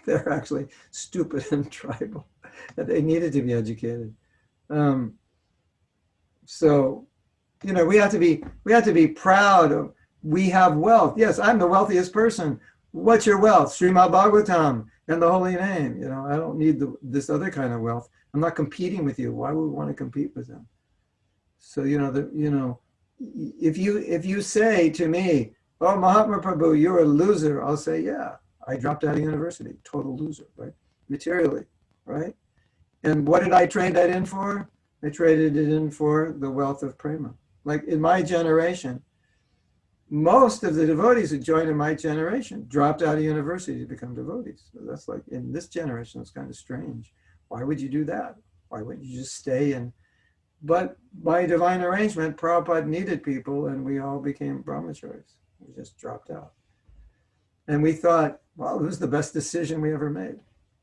They're actually stupid and tribal. And they needed to be educated. So, we have to be proud of, we have wealth. Yes, I'm the wealthiest person. What's your wealth? Srimad Bhagavatam and the holy name. You know, I don't need this other kind of wealth. I'm not competing with you. Why would we want to compete with them? So, if you say to me, oh, Mahatma Prabhu, you're a loser, I'll say, yeah, I dropped out of university, total loser, right? Materially, right? And what did I trade that in for? I traded it in for the wealth of prema. Like in my generation, most of the devotees who joined in my generation dropped out of university to become devotees. So that's like, in this generation, it's kind of strange. Why would you do that? Why wouldn't you just stay in? But by divine arrangement, Prabhupada needed people and we all became brahmacharis. We just dropped out. And we thought, well, this is the best decision we ever made.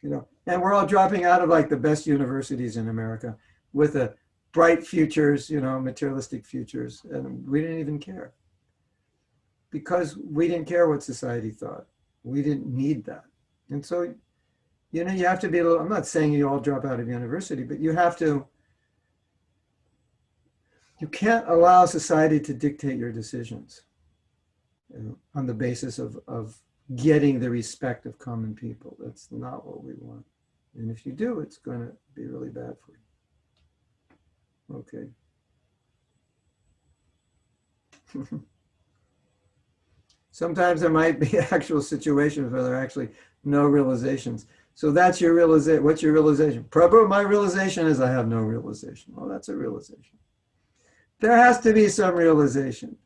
And we're all dropping out of like the best universities in America with a bright futures, materialistic futures. And we didn't even care. Because we didn't care what society thought. We didn't need that. And so, you have to be a little, I'm not saying you all drop out of university, but you can't allow society to dictate your decisions on the basis of getting the respect of common people. That's not what we want. And if you do, it's going to be really bad for you. Okay. Sometimes there might be actual situations where there are actually no realizations. So that's your realization. What's your realization? Prabhu, my realization is I have no realization. Well, that's a realization. There has to be some realization.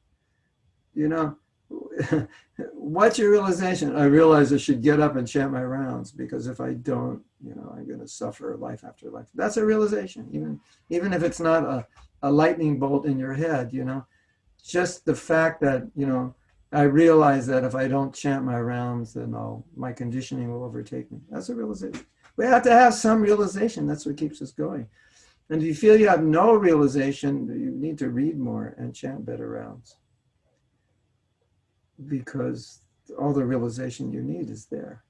What's your realization? I realize I should get up and chant my rounds because if I don't, I'm going to suffer life after life. That's a realization, even if it's not a lightning bolt in your head, just the fact that, I realize that if I don't chant my rounds, then my conditioning will overtake me. That's a realization. We have to have some realization. That's what keeps us going. And if you feel you have no realization, you need to read more and chant better rounds. Because all the realization you need is there.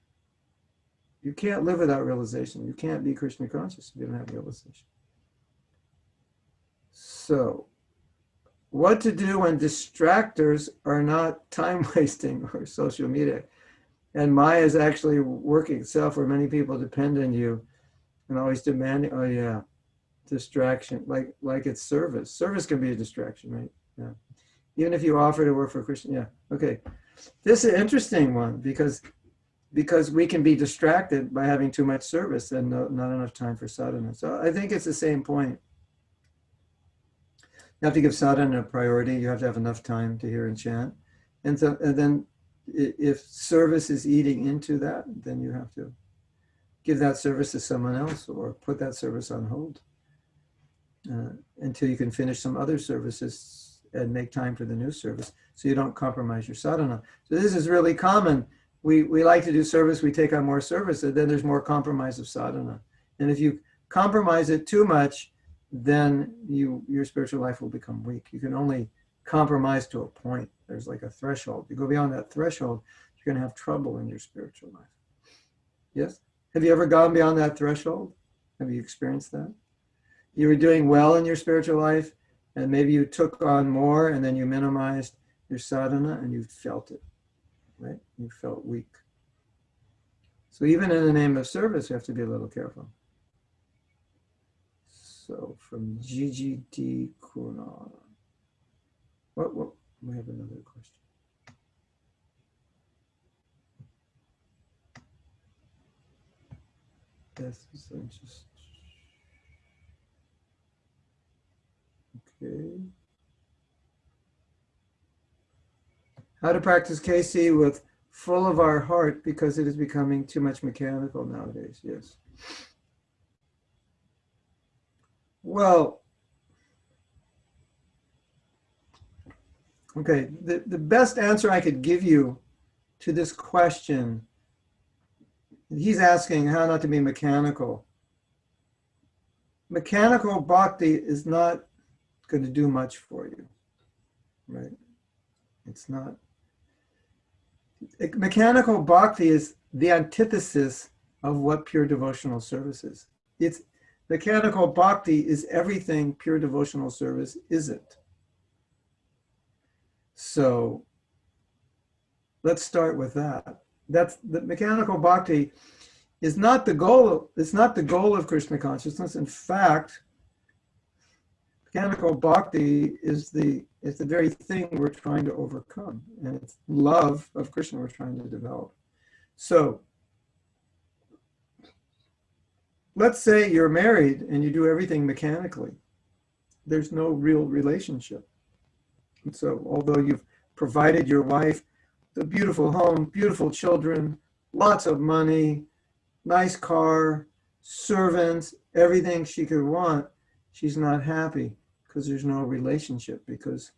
You can't live without realization. You can't be Krishna conscious if you don't have realization. So, what to do when distractors are not time wasting or social media? And Maya is actually working itself where many people depend on you and always demanding, oh yeah, distraction, like it's service. Service can be a distraction, right? Yeah. Even if you offer to work for Krishna, yeah. Okay. This is an interesting one because we can be distracted by having too much service and not enough time for sadhana. So I think it's the same point. You have to give sadhana a priority. You have to have enough time to hear and chant. And then if service is eating into that, then you have to give that service to someone else or put that service on hold until you can finish some other services and make time for the new service so you don't compromise your sadhana. So this is really common. We like to do service, we take on more service, and then there's more compromise of sadhana. And if you compromise it too much, then your spiritual life will become weak. You can only compromise to a point. There's like a threshold. You go beyond that threshold, you're going to have trouble in your spiritual life. Yes? Have you ever gone beyond that threshold? Have you experienced that? You were doing well in your spiritual life, and maybe you took on more, and then you minimized your sadhana, and you felt it, right? You felt weak. So even in the name of service, you have to be a little careful. So from GGT Kuna. What? We have another question. Yes, so just okay. How to practice KC with full of our heart because it is becoming too much mechanical nowadays. Yes. Well, okay, the best answer I could give you to this question, he's asking how not to be mechanical. Mechanical bhakti is not going to do much for you, right? It's not. Mechanical bhakti is the antithesis of what pure devotional service is. It's mechanical bhakti is everything pure devotional service isn't. So let's start with that. That's the mechanical bhakti is not the goal. It's not the goal of Krishna consciousness. In fact, mechanical bhakti is the very thing we're trying to overcome, and it's love of Krishna we're trying to develop. So let's say you're married and you do everything mechanically. There's no real relationship. And so although you've provided your wife the beautiful home, beautiful children, lots of money, nice car, servants, everything she could want, she's not happy because there's no relationship, because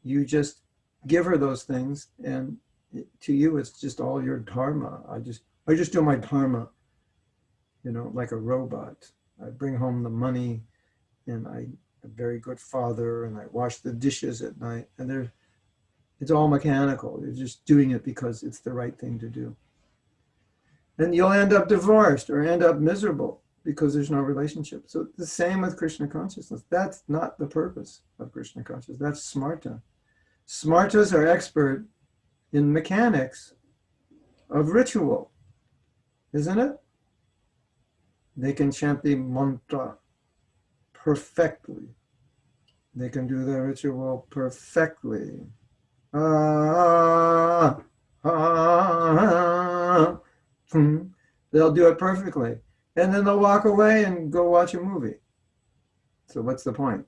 you just give her those things, and to you it's just all your dharma. I just do my dharma, like a robot. I bring home the money, and I'm a very good father, and I wash the dishes at night, and it's all mechanical. You're just doing it because it's the right thing to do. And you'll end up divorced or end up miserable because there's no relationship. So the same with Krishna consciousness. That's not the purpose of Krishna consciousness. That's smarta. Smartas are expert in mechanics of ritual, isn't it? They can chant the mantra perfectly. They can do the ritual perfectly. They'll do it perfectly. And then they'll walk away and go watch a movie. So what's the point?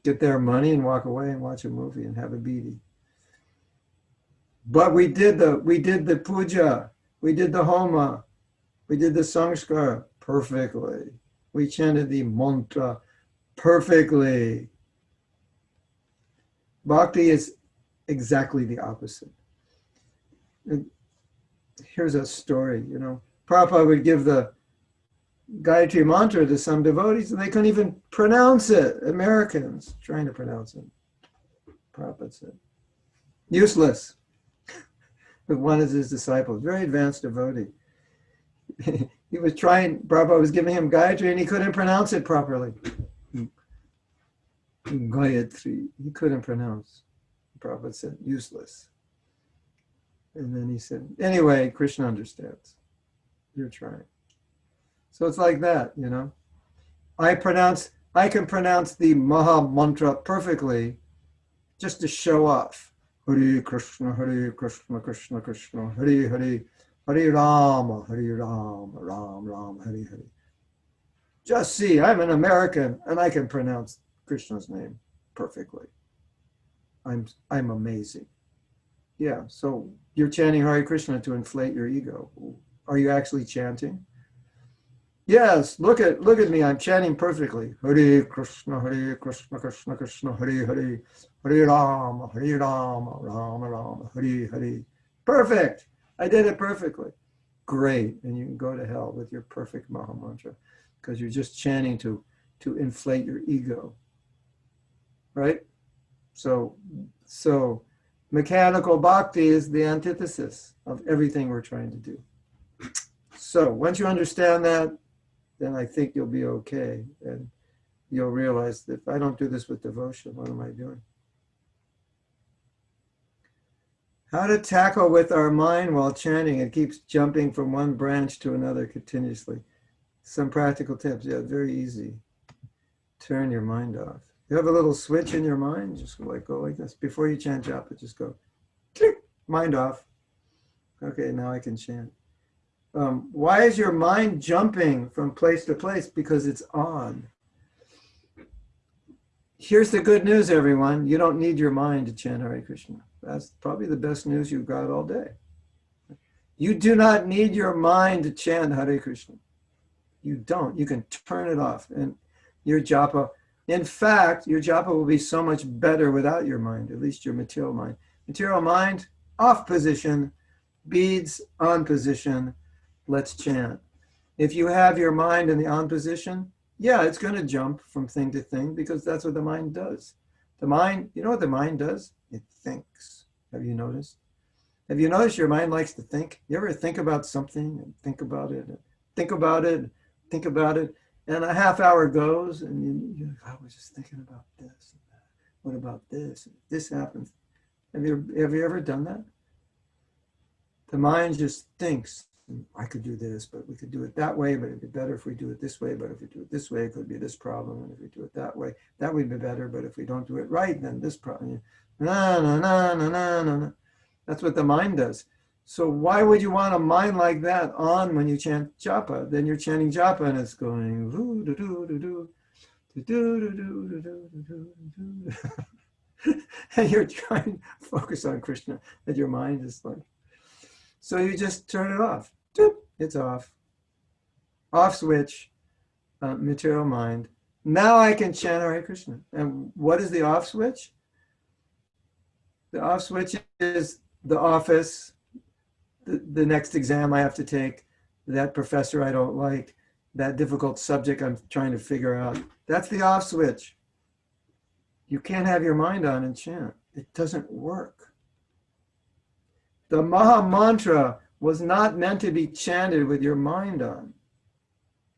Get their money and walk away and watch a movie and have a beedi. But we did the puja, we did the homa, we did the sanskar perfectly. We chanted the mantra perfectly. Bhakti is exactly the opposite. Here's a story, Prabhupada would give the Gayatri mantra to some devotees, and they couldn't even pronounce it. Americans trying to pronounce it. Prabhupada said, useless. But one of his disciples, very advanced devotee, he was trying, Prabhupada was giving him Gayatri, and he couldn't pronounce it properly. Gayatri, he couldn't pronounce. Prabhupada said, useless. And then he said, anyway, Krishna understands. You're trying. So it's like that, I can pronounce the Maha mantra perfectly just to show off. Hare Krishna, Krishna Krishna, Hare Hare, Hare Rama, Ram Ram, Hare Hare. Just see, I'm an American and I can pronounce Krishna's name perfectly. I'm amazing. Yeah, so you're chanting Hare Krishna to inflate your ego. Are you actually chanting? Yes, look at me. I'm chanting perfectly. Hare Krishna, Krishna Krishna, Hare Hare, Hare Rama, Rama Rama, Hare Hare. Perfect. I did it perfectly. Great. And you can go to hell with your perfect Maha Mantra because you're just chanting to inflate your ego. Right? So mechanical bhakti is the antithesis of everything we're trying to do. So once you understand that, then I think you'll be okay. And you'll realize that if I don't do this with devotion, what am I doing? How to tackle with our mind while chanting. It keeps jumping from one branch to another continuously. Some practical tips. Yeah, very easy. Turn your mind off. You have a little switch in your mind, just go like this. Before you chant japa, just go, click, mind off. Okay, now I can chant. Why is your mind jumping from place to place? Because it's on. Here's the good news, everyone. You don't need your mind to chant Hare Krishna. That's probably the best news you've got all day. You do not need your mind to chant Hare Krishna. You don't. You can turn it off. And your japa, in fact, your japa will be so much better without your mind, at least your material mind. Material mind, off position, beads on position. Let's chant. If you have your mind in the on position, yeah, it's going to jump from thing to thing because that's what the mind does. The mind, you know what the mind does? It thinks. Have you noticed? Have you noticed your mind likes to think? You ever think about something and think about it, and think about it, and think about it, and a half hour goes and you're like, I was just thinking about this. What about this? This happens. Have you ever done that? The mind just thinks, I could do this, but we could do it that way, but it'd be better if we do it this way, but if we do it this way, it could be this problem, and if we do it that way, that would be better, but if we don't do it right, then this problem. Na, na, na, na, na, na, na. That's what the mind does. So why would you want a mind like that on when you chant japa? Then you're chanting japa and it's going do do do do do do do do do do, and you're trying to focus on Krishna, and your mind is like. So you just turn it off. Doop, it's off. Off switch, material mind. Now I can chant Hare Krishna. And what is the off switch? The off switch is the office, the next exam I have to take, that professor I don't like, that difficult subject I'm trying to figure out. That's the off switch. You can't have your mind on and chant. It doesn't work. The Maha Mantra was not meant to be chanted with your mind on.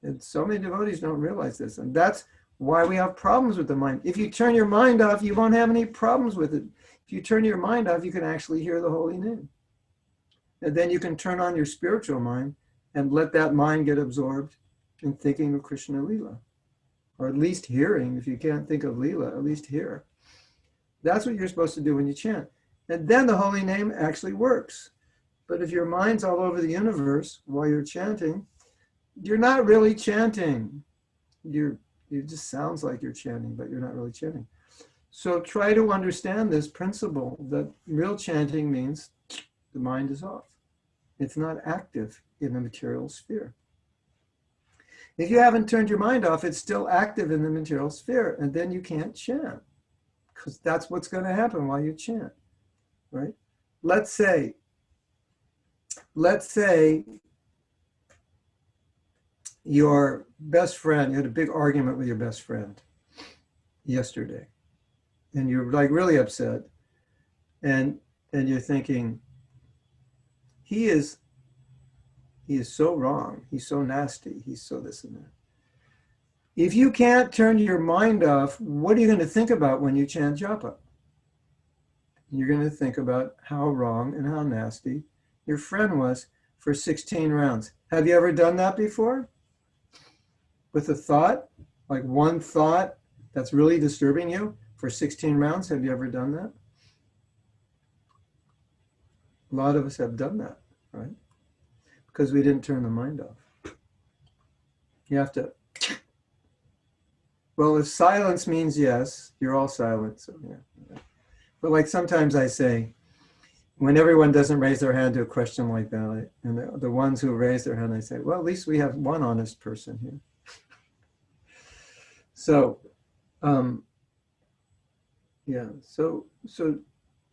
And so many devotees don't realize this. And that's why we have problems with the mind. If you turn your mind off, you won't have any problems with it. If you turn your mind off, you can actually hear the holy name. And then you can turn on your spiritual mind and let that mind get absorbed in thinking of Krishna Lila. Or at least hearing. If you can't think of Lila, at least hear. That's what you're supposed to do when you chant. And then the holy name actually works. But if your mind's all over the universe while you're chanting, you're not really chanting. It just sounds like you're chanting, but you're not really chanting. So try to understand this principle that real chanting means the mind is off. It's not active in the material sphere. If you haven't turned your mind off, it's still active in the material sphere, and then you can't chant, because that's what's going to happen while you chant, right? Let's say your best friend, you had a big argument with your best friend yesterday, and you're like really upset, and you're thinking, he is so wrong, he's so nasty, he's so this and that. If you can't turn your mind off, what are you going to think about when you chant japa? You're going to think about how wrong and how nasty your friend was for 16 rounds. Have you ever done that before? With a thought, like one thought that's really disturbing you for 16 rounds? Have you ever done that? A lot of us have done that, right? Because we didn't turn the mind off. You have to, well, if silence means yes, you're all silent, so yeah. But like sometimes I say, when everyone doesn't raise their hand to a question like that, and the ones who raise their hand, I say, well, at least we have one honest person here. So, yeah, so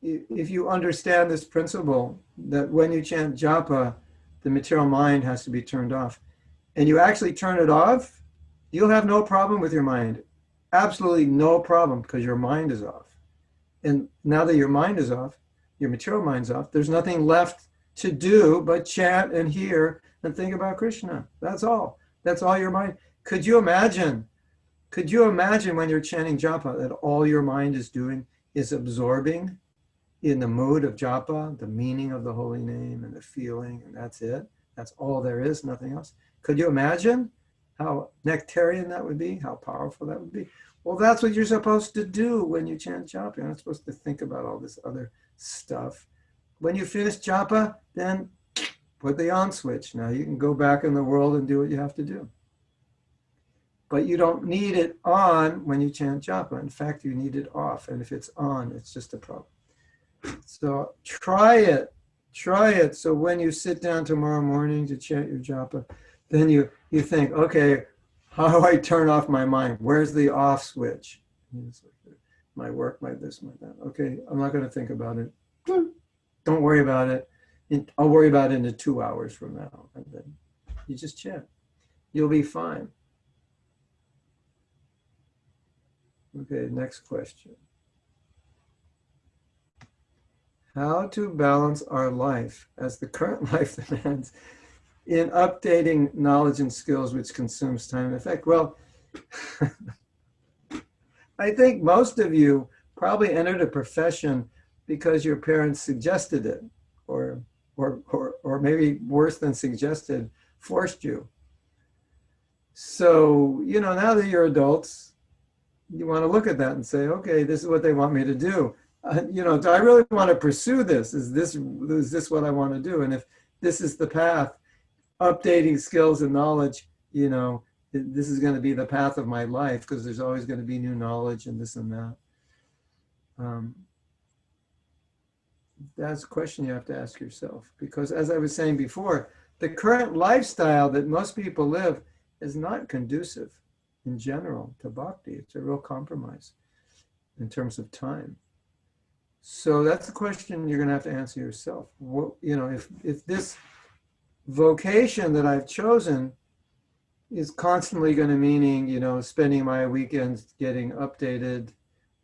if you understand this principle that when you chant japa, the material mind has to be turned off, and you actually turn it off, you'll have no problem with your mind. Absolutely no problem, because your mind is off. And now that your mind is off, your material mind's off, there's nothing left to do but chant and hear and think about Krishna. That's all. That's all your mind. Could you imagine when you're chanting japa that all your mind is doing is absorbing in the mood of japa, the meaning of the holy name and the feeling, and that's it? That's all there is, nothing else. Could you imagine how nectarian that would be, how powerful that would be? Well, that's what you're supposed to do when you chant japa. You're not supposed to think about all this other stuff. When you finish japa, then put the on switch. Now you can go back in the world and do what you have to do. But you don't need it on when you chant japa. In fact, you need it off. And if it's on, it's just a problem. So try it. So when you sit down tomorrow morning to chant your japa, then you think, okay, how do I turn off my mind? Where's the off switch? My work, my this, my that. Okay, I'm not going to think about it. Don't worry about it. I'll worry about it in 2 hours from now. And then you just chant. You'll be fine. Okay, next question. How to balance our life as the current life demands in updating knowledge and skills which consumes time and effect? Well, I think most of you probably entered a profession because your parents suggested it, or or maybe worse than suggested, forced you. So, now that you're adults, you want to look at that and say, okay, this is what they want me to do. Do I really want to pursue this? Is this what I want to do? And if this is the path, updating skills and knowledge, this is going to be the path of my life, because there's always going to be new knowledge and this and that. That's a question you have to ask yourself, because as I was saying before, the current lifestyle that most people live is not conducive in general to bhakti. It's a real compromise in terms of time. So that's a question you're going to have to answer yourself. If this vocation that I've chosen is constantly going to meaning, spending my weekends getting updated,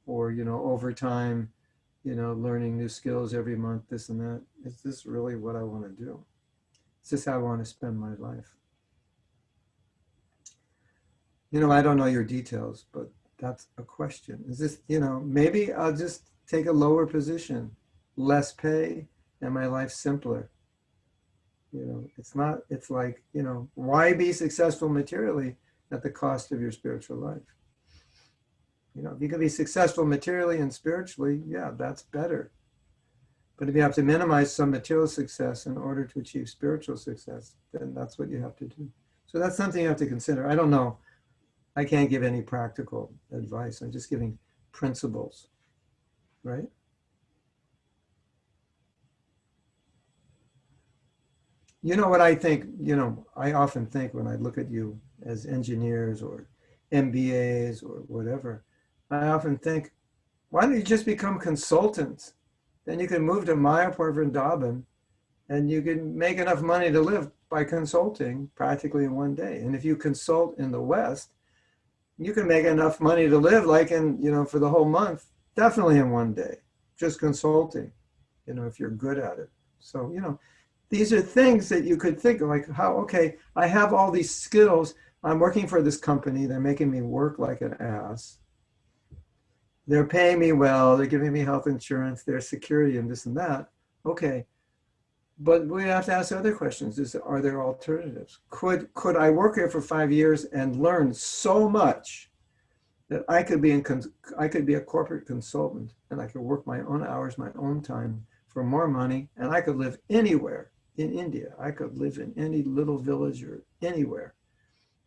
or, overtime, learning new skills every month, this and that. Is this really what I want to do? Is this how I want to spend my life? I don't know your details, but that's a question. Is this, maybe I'll just take a lower position, less pay, and my life simpler. It's like, why be successful materially at the cost of your spiritual life? If you can be successful materially and spiritually, yeah, that's better. But if you have to minimize some material success in order to achieve spiritual success, then that's what you have to do. So that's something you have to consider. I don't know. I can't give any practical advice. I'm just giving principles, right? What I think, I often think when I look at you as engineers or MBAs or whatever, I often think, why don't you just become consultants? Then you can move to Mayapur, Vrindavan, and you can make enough money to live by consulting practically in one day. And if you consult in the West, you can make enough money to live like for the whole month, definitely in one day, just consulting, if you're good at it. So, these are things that you could think of, like okay, I have all these skills. I'm working for this company. They're making me work like an ass. They're paying me well. They're giving me health insurance. There's security and this and that. Okay. But we have to ask other questions. Are there alternatives? Could I work here for 5 years and learn so much that I could be a corporate consultant, and I could work my own hours, my own time for more money, and I could live anywhere in India. I could live in any little village or anywhere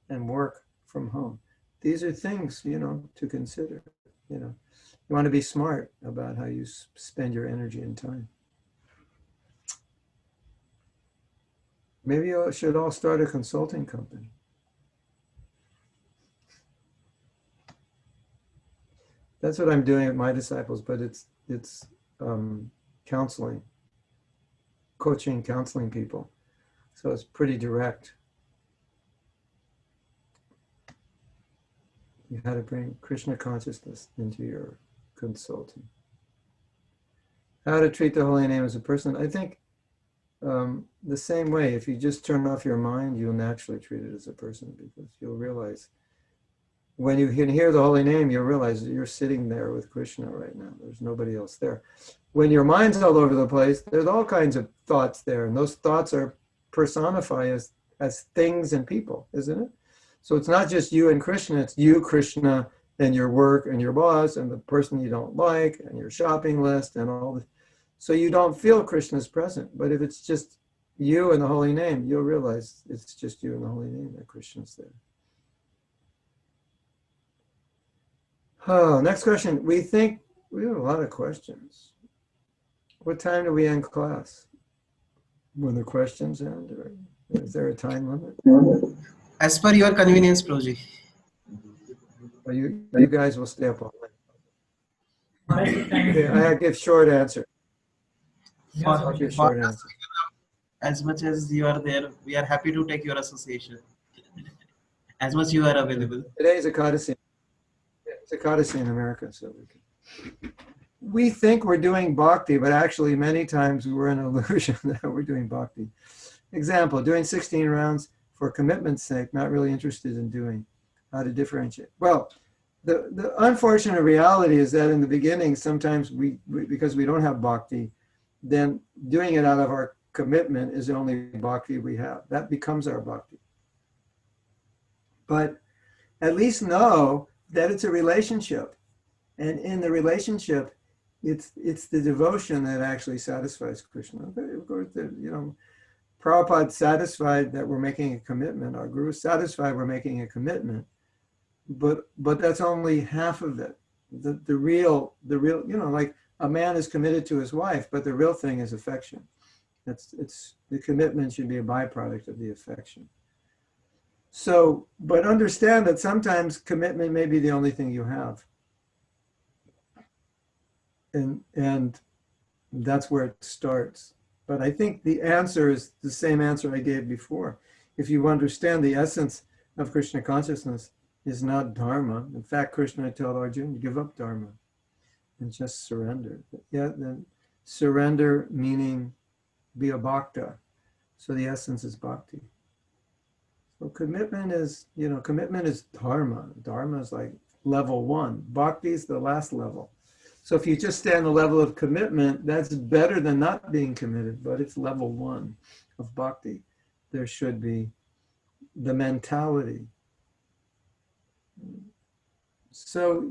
and work from home. These are things, to consider. You want to be smart about how you spend your energy and time. Maybe you should all start a consulting company. That's what I'm doing with my disciples, but it's counseling, counseling people. So it's pretty direct. You had to bring Krishna consciousness into your consulting. How to treat the holy name as a person. I think the same way, if you just turn off your mind, you'll naturally treat it as a person, because you'll realize when you can hear the holy name, you'll realize that you're sitting there with Krishna right now. There's nobody else there. When your mind's all over the place, there's all kinds of thoughts there, and those thoughts are personified as things and people, isn't it? So it's not just you and Krishna, it's you, Krishna, and your work and your boss and the person you don't like and your shopping list and all this. So you don't feel Krishna's present. But if it's just you and the holy name, you'll realize it's just you and the holy name that Krishna's there. Oh, next question. We have a lot of questions. What time do we end class? When the questions end, or is there a time limit? As per your convenience, Prabhuji. Or you guys will stay up all night. Okay, I give short answer. I'll give short answer. As much as you are there, we are happy to take your association. As much you are available. Today is Ekadasi. It's Ekadasi in America, so we think we're doing bhakti, but actually many times we're in illusion that we're doing bhakti. Example, doing 16 rounds for commitment's sake, not really interested in doing. How to differentiate. Well, the unfortunate reality is that in the beginning, sometimes we because we don't have bhakti, then doing it out of our commitment is the only bhakti we have. That becomes our bhakti. But at least know that it's a relationship. And in the relationship, it's the devotion that actually satisfies Krishna. Of course, Prabhupada satisfied that we're making a commitment. Our Guru is satisfied we're making a commitment. But that's only half of it. The real, like a man is committed to his wife, but the real thing is affection. It's the commitment should be a byproduct of the affection. So, but understand that sometimes commitment may be the only thing you have. And that's where it starts. But I think the answer is the same answer I gave before. If you understand the essence of Krishna consciousness is not dharma. In fact, Krishna told Arjuna, give up dharma and just surrender. Yeah, then surrender meaning be a bhakta. So the essence is bhakti. So commitment is dharma. Dharma is like level 1. Bhakti is the last level. So if you just stay on the level of commitment, that's better than not being committed, but it's level 1 of bhakti. There should be the mentality. So,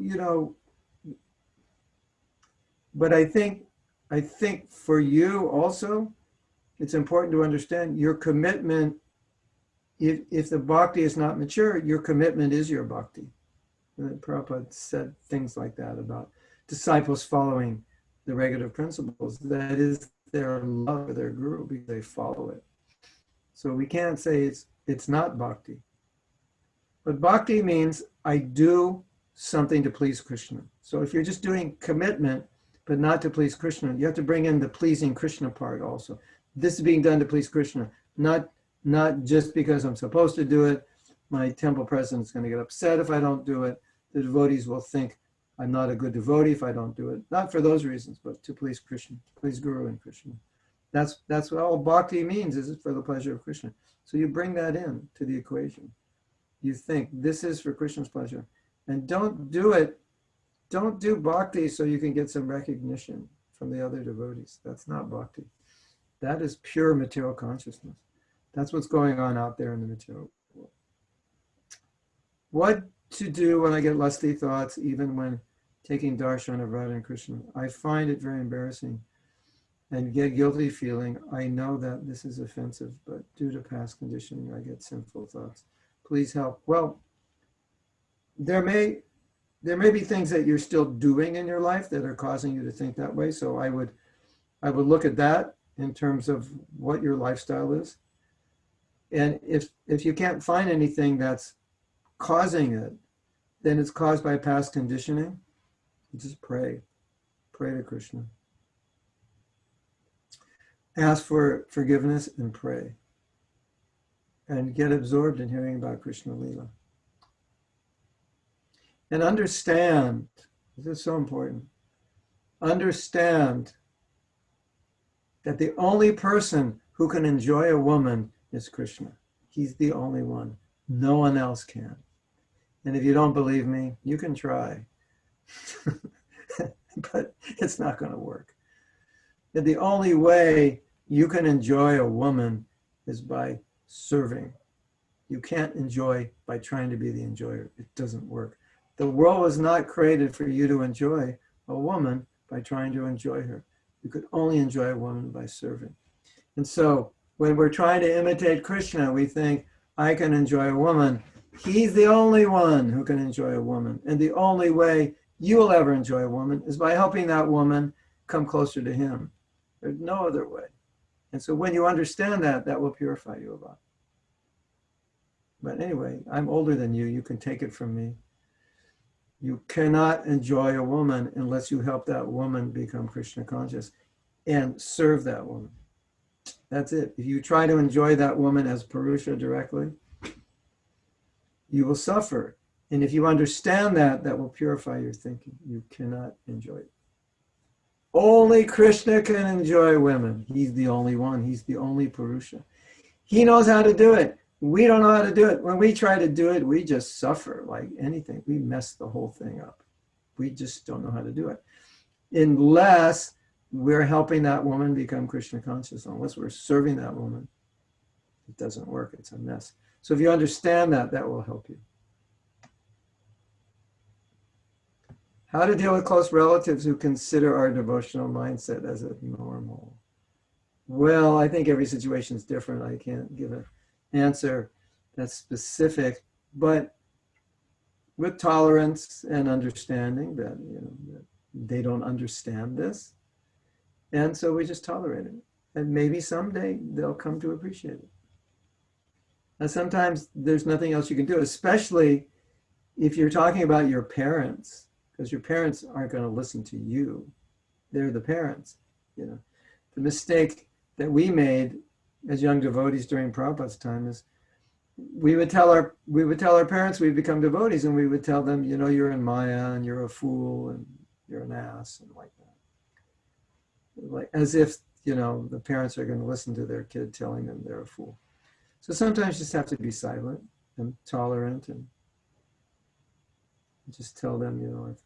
but I think for you also, it's important to understand your commitment. If the bhakti is not mature, your commitment is your bhakti. And Prabhupada said things like that about disciples following the regulative principles. That is their love for their guru because they follow it. So we can't say it's not bhakti. But bhakti means I do something to please Krishna. So if you're just doing commitment, but not to please Krishna, you have to bring in the pleasing Krishna part also. This is being done to please Krishna, not just because I'm supposed to do it. My temple president is going to get upset if I don't do it. The devotees will think I'm not a good devotee if I don't do it. Not for those reasons, but to please Krishna, please Guru and Krishna. That's what all bhakti means, is for the pleasure of Krishna. So you bring that in to the equation. You think this is for Krishna's pleasure. And don't do bhakti so you can get some recognition from the other devotees. That's not bhakti. That is pure material consciousness. That's what's going on out there in the material world. What to do when I get lusty thoughts, even when taking darshan of Radha and Krishna? I find it very embarrassing and get guilty feeling. I know that this is offensive, but due to past conditioning, I get sinful thoughts. Please help. Well, there may be things that you're still doing in your life that are causing you to think that way. So I would look at that in terms of what your lifestyle is. And if you can't find anything that's causing it, then it's caused by past conditioning. Just pray. Pray to Krishna. Ask for forgiveness and pray. And get absorbed in hearing about Krishna Lila. And understand, this is so important, understand that the only person who can enjoy a woman is Krishna. He's the only one. No one else can. And if you don't believe me, you can try. But it's not going to work. And the only way you can enjoy a woman is by serving. You can't enjoy by trying to be the enjoyer. It doesn't work. The world was not created for you to enjoy a woman by trying to enjoy her. You could only enjoy a woman by serving. And so when we're trying to imitate Krishna, we think, I can enjoy a woman. He's the only one who can enjoy a woman. And the only way you will ever enjoy a woman is by helping that woman come closer to him. There's no other way. And so when you understand that, that will purify you a lot. But anyway, I'm older than you. You can take it from me. You cannot enjoy a woman unless you help that woman become Krishna conscious and serve that woman. That's it. If you try to enjoy that woman as Purusha directly, you will suffer. And if you understand that, that will purify your thinking. You cannot enjoy it. Only Krishna can enjoy women. He's the only one. He's the only Purusha. He knows how to do it. We don't know how to do it. When we try to do it, we just suffer like anything. We mess the whole thing up. We just don't know how to do it. Unless we're helping that woman become Krishna conscious, unless we're serving that woman, it doesn't work. It's a mess. So if you understand that, that will help you. How to deal with close relatives who consider our devotional mindset as abnormal. Well, I think every situation is different. I can't give an answer that's specific, but with tolerance and understanding that, that they don't understand this. And so we just tolerate it. And maybe someday they'll come to appreciate it. And sometimes there's nothing else you can do, especially if you're talking about your parents, because your parents aren't going to listen to you. They're the parents. The mistake that we made as young devotees during Prabhupada's time is we would tell our parents we'd become devotees, and we would tell them, you're in Maya and you're a fool and you're an ass and like that. Like as if, the parents are going to listen to their kid telling them they're a fool. So sometimes you just have to be silent and tolerant and just tell them,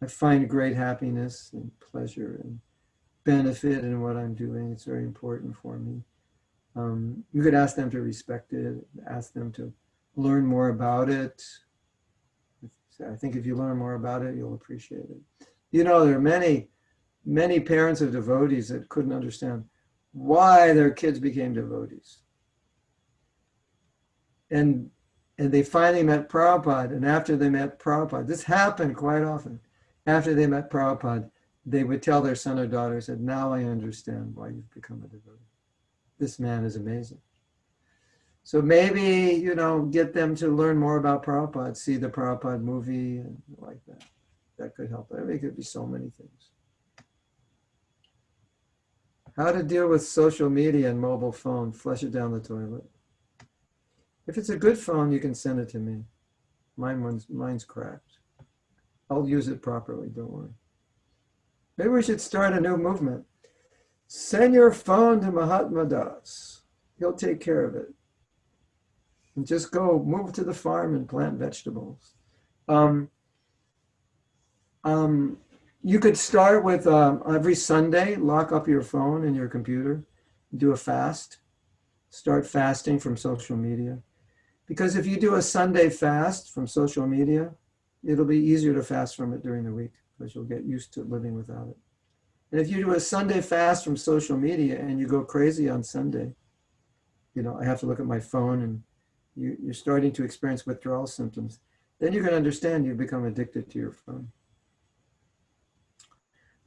I find great happiness and pleasure and benefit in what I'm doing. It's very important for me. You could ask them to respect it, ask them to learn more about it. I think if you learn more about it, you'll appreciate it. There are many parents of devotees that couldn't understand why their kids became devotees. And they finally met Prabhupada, and after they met Prabhupada, this happened quite often. After they met Prabhupada, they would tell their son or daughter, said, now I understand why you've become a devotee. This man is amazing. So maybe, get them to learn more about Prabhupada, see the Prabhupada movie and like that. That could help. I mean, it could be so many things. How to deal with social media and mobile phone, flush it down the toilet. If it's a good phone, you can send it to me. Mine's cracked. I'll use it properly, don't worry. Maybe we should start a new movement. Send your phone to Mahatma Das. He'll take care of it. And just go move to the farm and plant vegetables. You could start with every Sunday, lock up your phone and your computer, do a fast. Start fasting from social media. Because if you do a Sunday fast from social media, it'll be easier to fast from it during the week because you'll get used to living without it. And if you do a Sunday fast from social media and you go crazy on Sunday, I have to look at my phone and you're starting to experience withdrawal symptoms, then you can understand you've become addicted to your phone.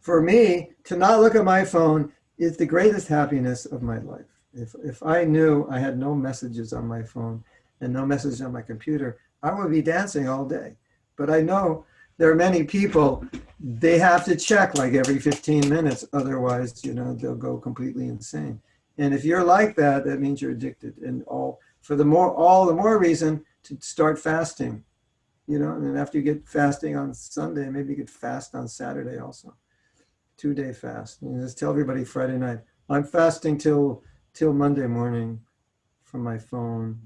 For me, to not look at my phone is the greatest happiness of my life. If I knew I had no messages on my phone and no messages on my computer, I would be dancing all day. But I know there are many people, they have to check like every 15 minutes. Otherwise, they'll go completely insane. And if you're like that, that means you're addicted. And all the more reason to start fasting, and after you get fasting on Sunday, maybe you could fast on Saturday also. 2-day fast. Just tell everybody Friday night, I'm fasting till Monday morning from my phone.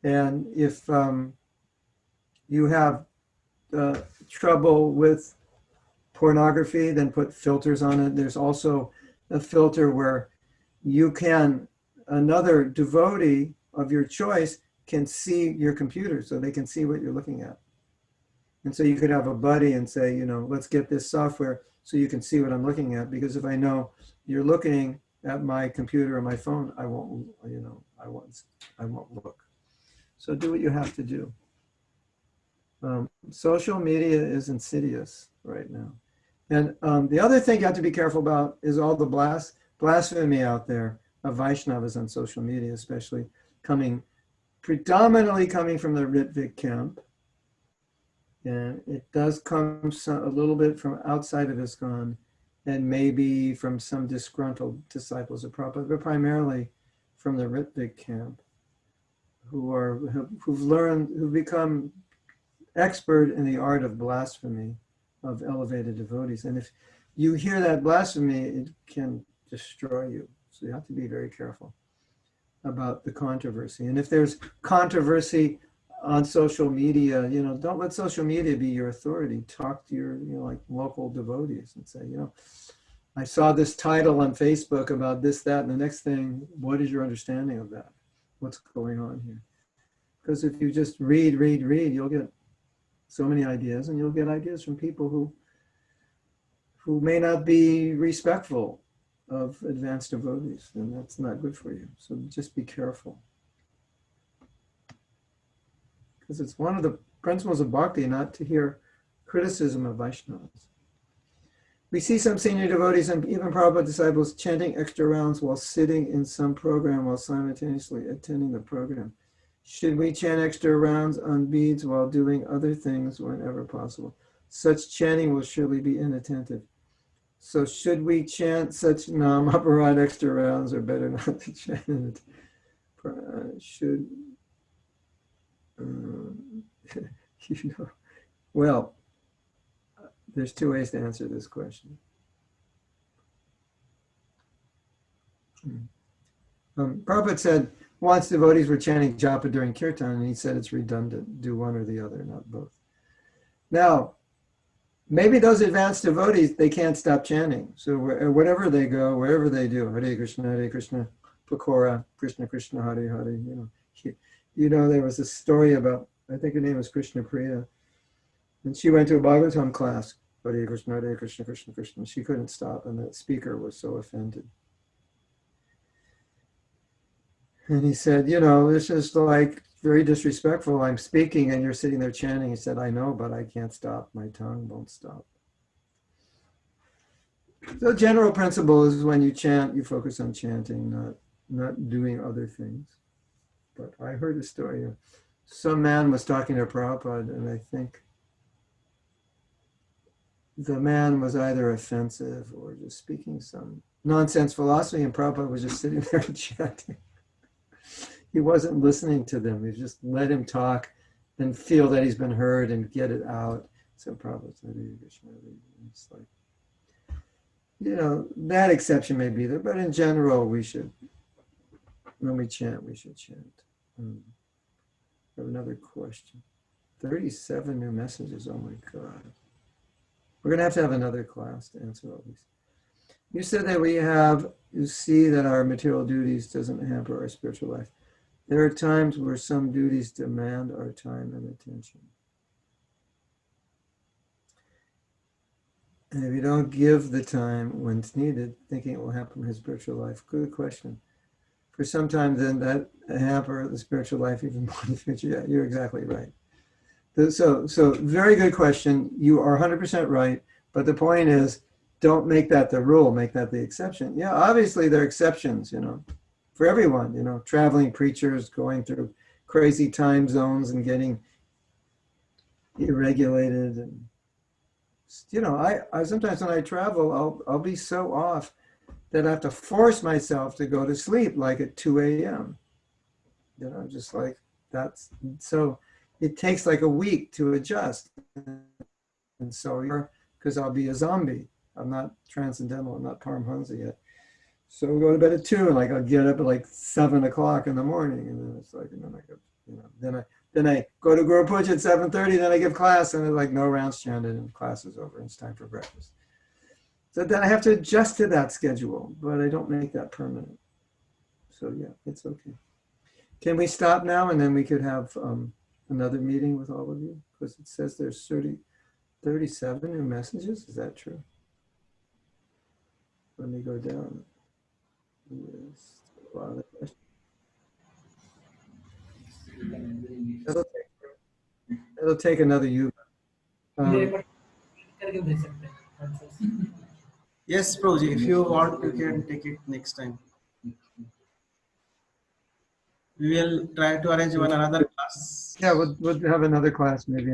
And if you have trouble with pornography, then put filters on it. There's also a filter where another devotee of your choice can see your computer, so they can see what you're looking at. And so you could have a buddy and say, let's get this software so you can see what I'm looking at, because if I know you're looking at my computer or my phone, I won't look. So do what you have to do. Social media is insidious right now. And the other thing you have to be careful about is all the blasphemy out there of Vaishnavas on social media, especially predominantly coming from the Ritvik camp. And it does come a little bit from outside of ISKCON and maybe from some disgruntled disciples of Prabhupada, but primarily from the Ritvik camp, who've become expert in the art of blasphemy of elevated devotees. And if you hear that blasphemy, it can destroy you. So you have to be very careful about the controversy. And if there's controversy on social media, don't let social media be your authority. Talk to your, like local devotees and say, I saw this title on Facebook about this, that, and the next thing, what is your understanding of that? What's going on here? Because if you just read, you'll get so many ideas, and you'll get ideas from people who may not be respectful of advanced devotees, and that's not good for you. So just be careful. Because it's one of the principles of bhakti not to hear criticism of Vaishnavas. We see some senior devotees and even Prabhupada disciples chanting extra rounds while sitting in some program while simultaneously attending the program. Should we chant extra rounds on beads while doing other things whenever possible? Such chanting will surely be inattentive. So should we chant such nam aparad extra rounds, or better not to chant it? Should, well, there's two ways to answer this question. Prabhupada said once devotees were chanting japa during kirtan, and he said it's redundant, do one or the other, not both. Now, maybe those advanced devotees, they can't stop chanting. So wherever they go, wherever they do, Hare Krishna, Pakora, Krishna Krishna, Hare Hare, there was a story about, I think her name was Krishna Priya, and she went to a Bhagavatam class, Hare Krishna, Krishna Krishna. She couldn't stop, and the speaker was so offended. And he said, this is like very disrespectful. I'm speaking and you're sitting there chanting. He said, I know, but I can't stop. My tongue won't stop. So general principle is when you chant, you focus on chanting, not doing other things. But I heard a story of some man was talking to Prabhupada, and I think the man was either offensive or just speaking some nonsense philosophy, and Prabhupada was just sitting there chanting. He wasn't listening to them. He just let him talk and feel that he's been heard and get it out. So Prabhupada said, it's like, that exception may be there, but in general, we should, when we chant, we should chant. I have another question. 37 new messages, oh my God. We're going to have another class to answer all these. You said that you see that our material duties doesn't hamper our spiritual life. There are times where some duties demand our time and attention. And if you don't give the time when it's needed, thinking it will hamper his spiritual life. Good question. For some time, then that hamper the spiritual life even more in the future. Yeah, you're exactly right. So very good question. You are 100% right. But the point is, don't make that the rule, make that the exception. Yeah, obviously there are exceptions, for everyone, traveling preachers going through crazy time zones and getting irregulated. And, I sometimes when I travel, I'll be so off that I have to force myself to go to sleep like at 2 a.m. Just like that's, so it takes like a week to adjust. And so because I'll be a zombie. I'm not transcendental, I'm not Paramhansa yet. So we'll go to bed at 2, and I'll get up at like 7 o'clock in the morning, and then it's like, and then I go, then I go to Guru Puja at 7:30, then I give class, and it's like no rounds chanted, and class is over, and it's time for breakfast. So then I have to adjust to that schedule, but I don't make that permanent. So yeah, it's okay. Can we stop now, and then we could have another meeting with all of you? Because it says there's 37 new messages, is that true? Let me go down. Yes. Wow, that'll take another you. Yes, Prabhuji, if you want, you can take it next time. We will try to arrange another class. Yeah, we'll have another class maybe.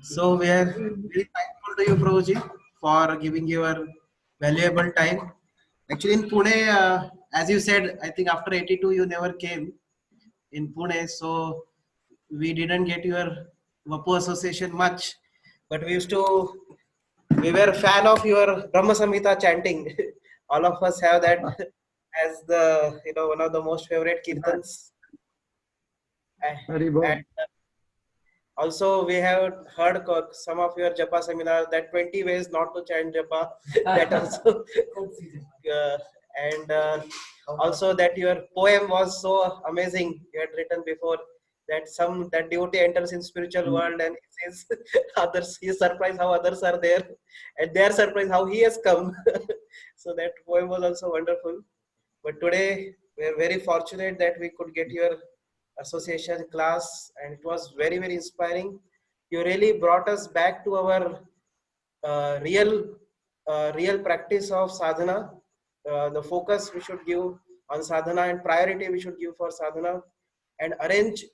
So we are very thankful to you, Prabhuji, for giving your valuable time. Actually, in Pune, as you said, I think after 82 you never came in Pune, so we didn't get your Vapu association much, but we were a fan of your Brahma Samhita chanting. All of us have that as the one of the most favorite kirtans. Haribol. And also, we have heard some of your japa seminar that 20 ways not to chant japa. That also, and also that your poem was so amazing. You had written before that devotee enters in spiritual world and he says others. He is surprised how others are there, and they are surprised how he has come. So that poem was also wonderful. But today we are very fortunate that we could get your association class, and it was very, very inspiring. You really brought us back to our uh, real real practice of sadhana, the focus we should give on sadhana and priority we should give for sadhana, and arrange.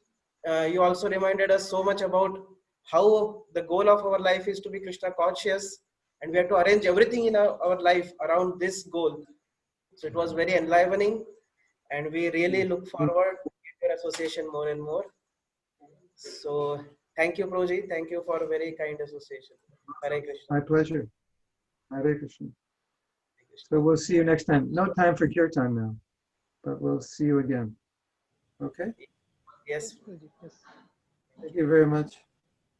You also reminded us so much about how the goal of our life is to be Krishna conscious, and we have to arrange everything in our life around this goal. So it was very enlivening, and we really look forward to your association more and more. So thank you, Proji. Thank you for a very kind association. Hare Krishna. My pleasure. Hare Krishna. So we'll see you next time. No time for kirtan now, but we'll see you again. Okay? Yes. Prabhuji, yes. Thank you very much.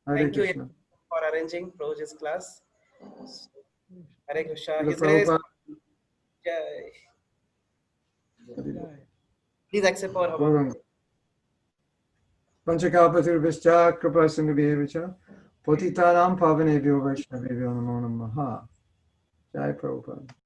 Hare Thank you Krishna. for arranging Proji's class. Hare Krishna. Srila His Grace. Prabhupada. Jai. Haribol. Please accept our Hava. Gauranga. Panchakalpatarubhishcha kripasindhubhyevacha patitanam pavanebhyo vaishnavebhyo namo namaha. Jai Prabhupada.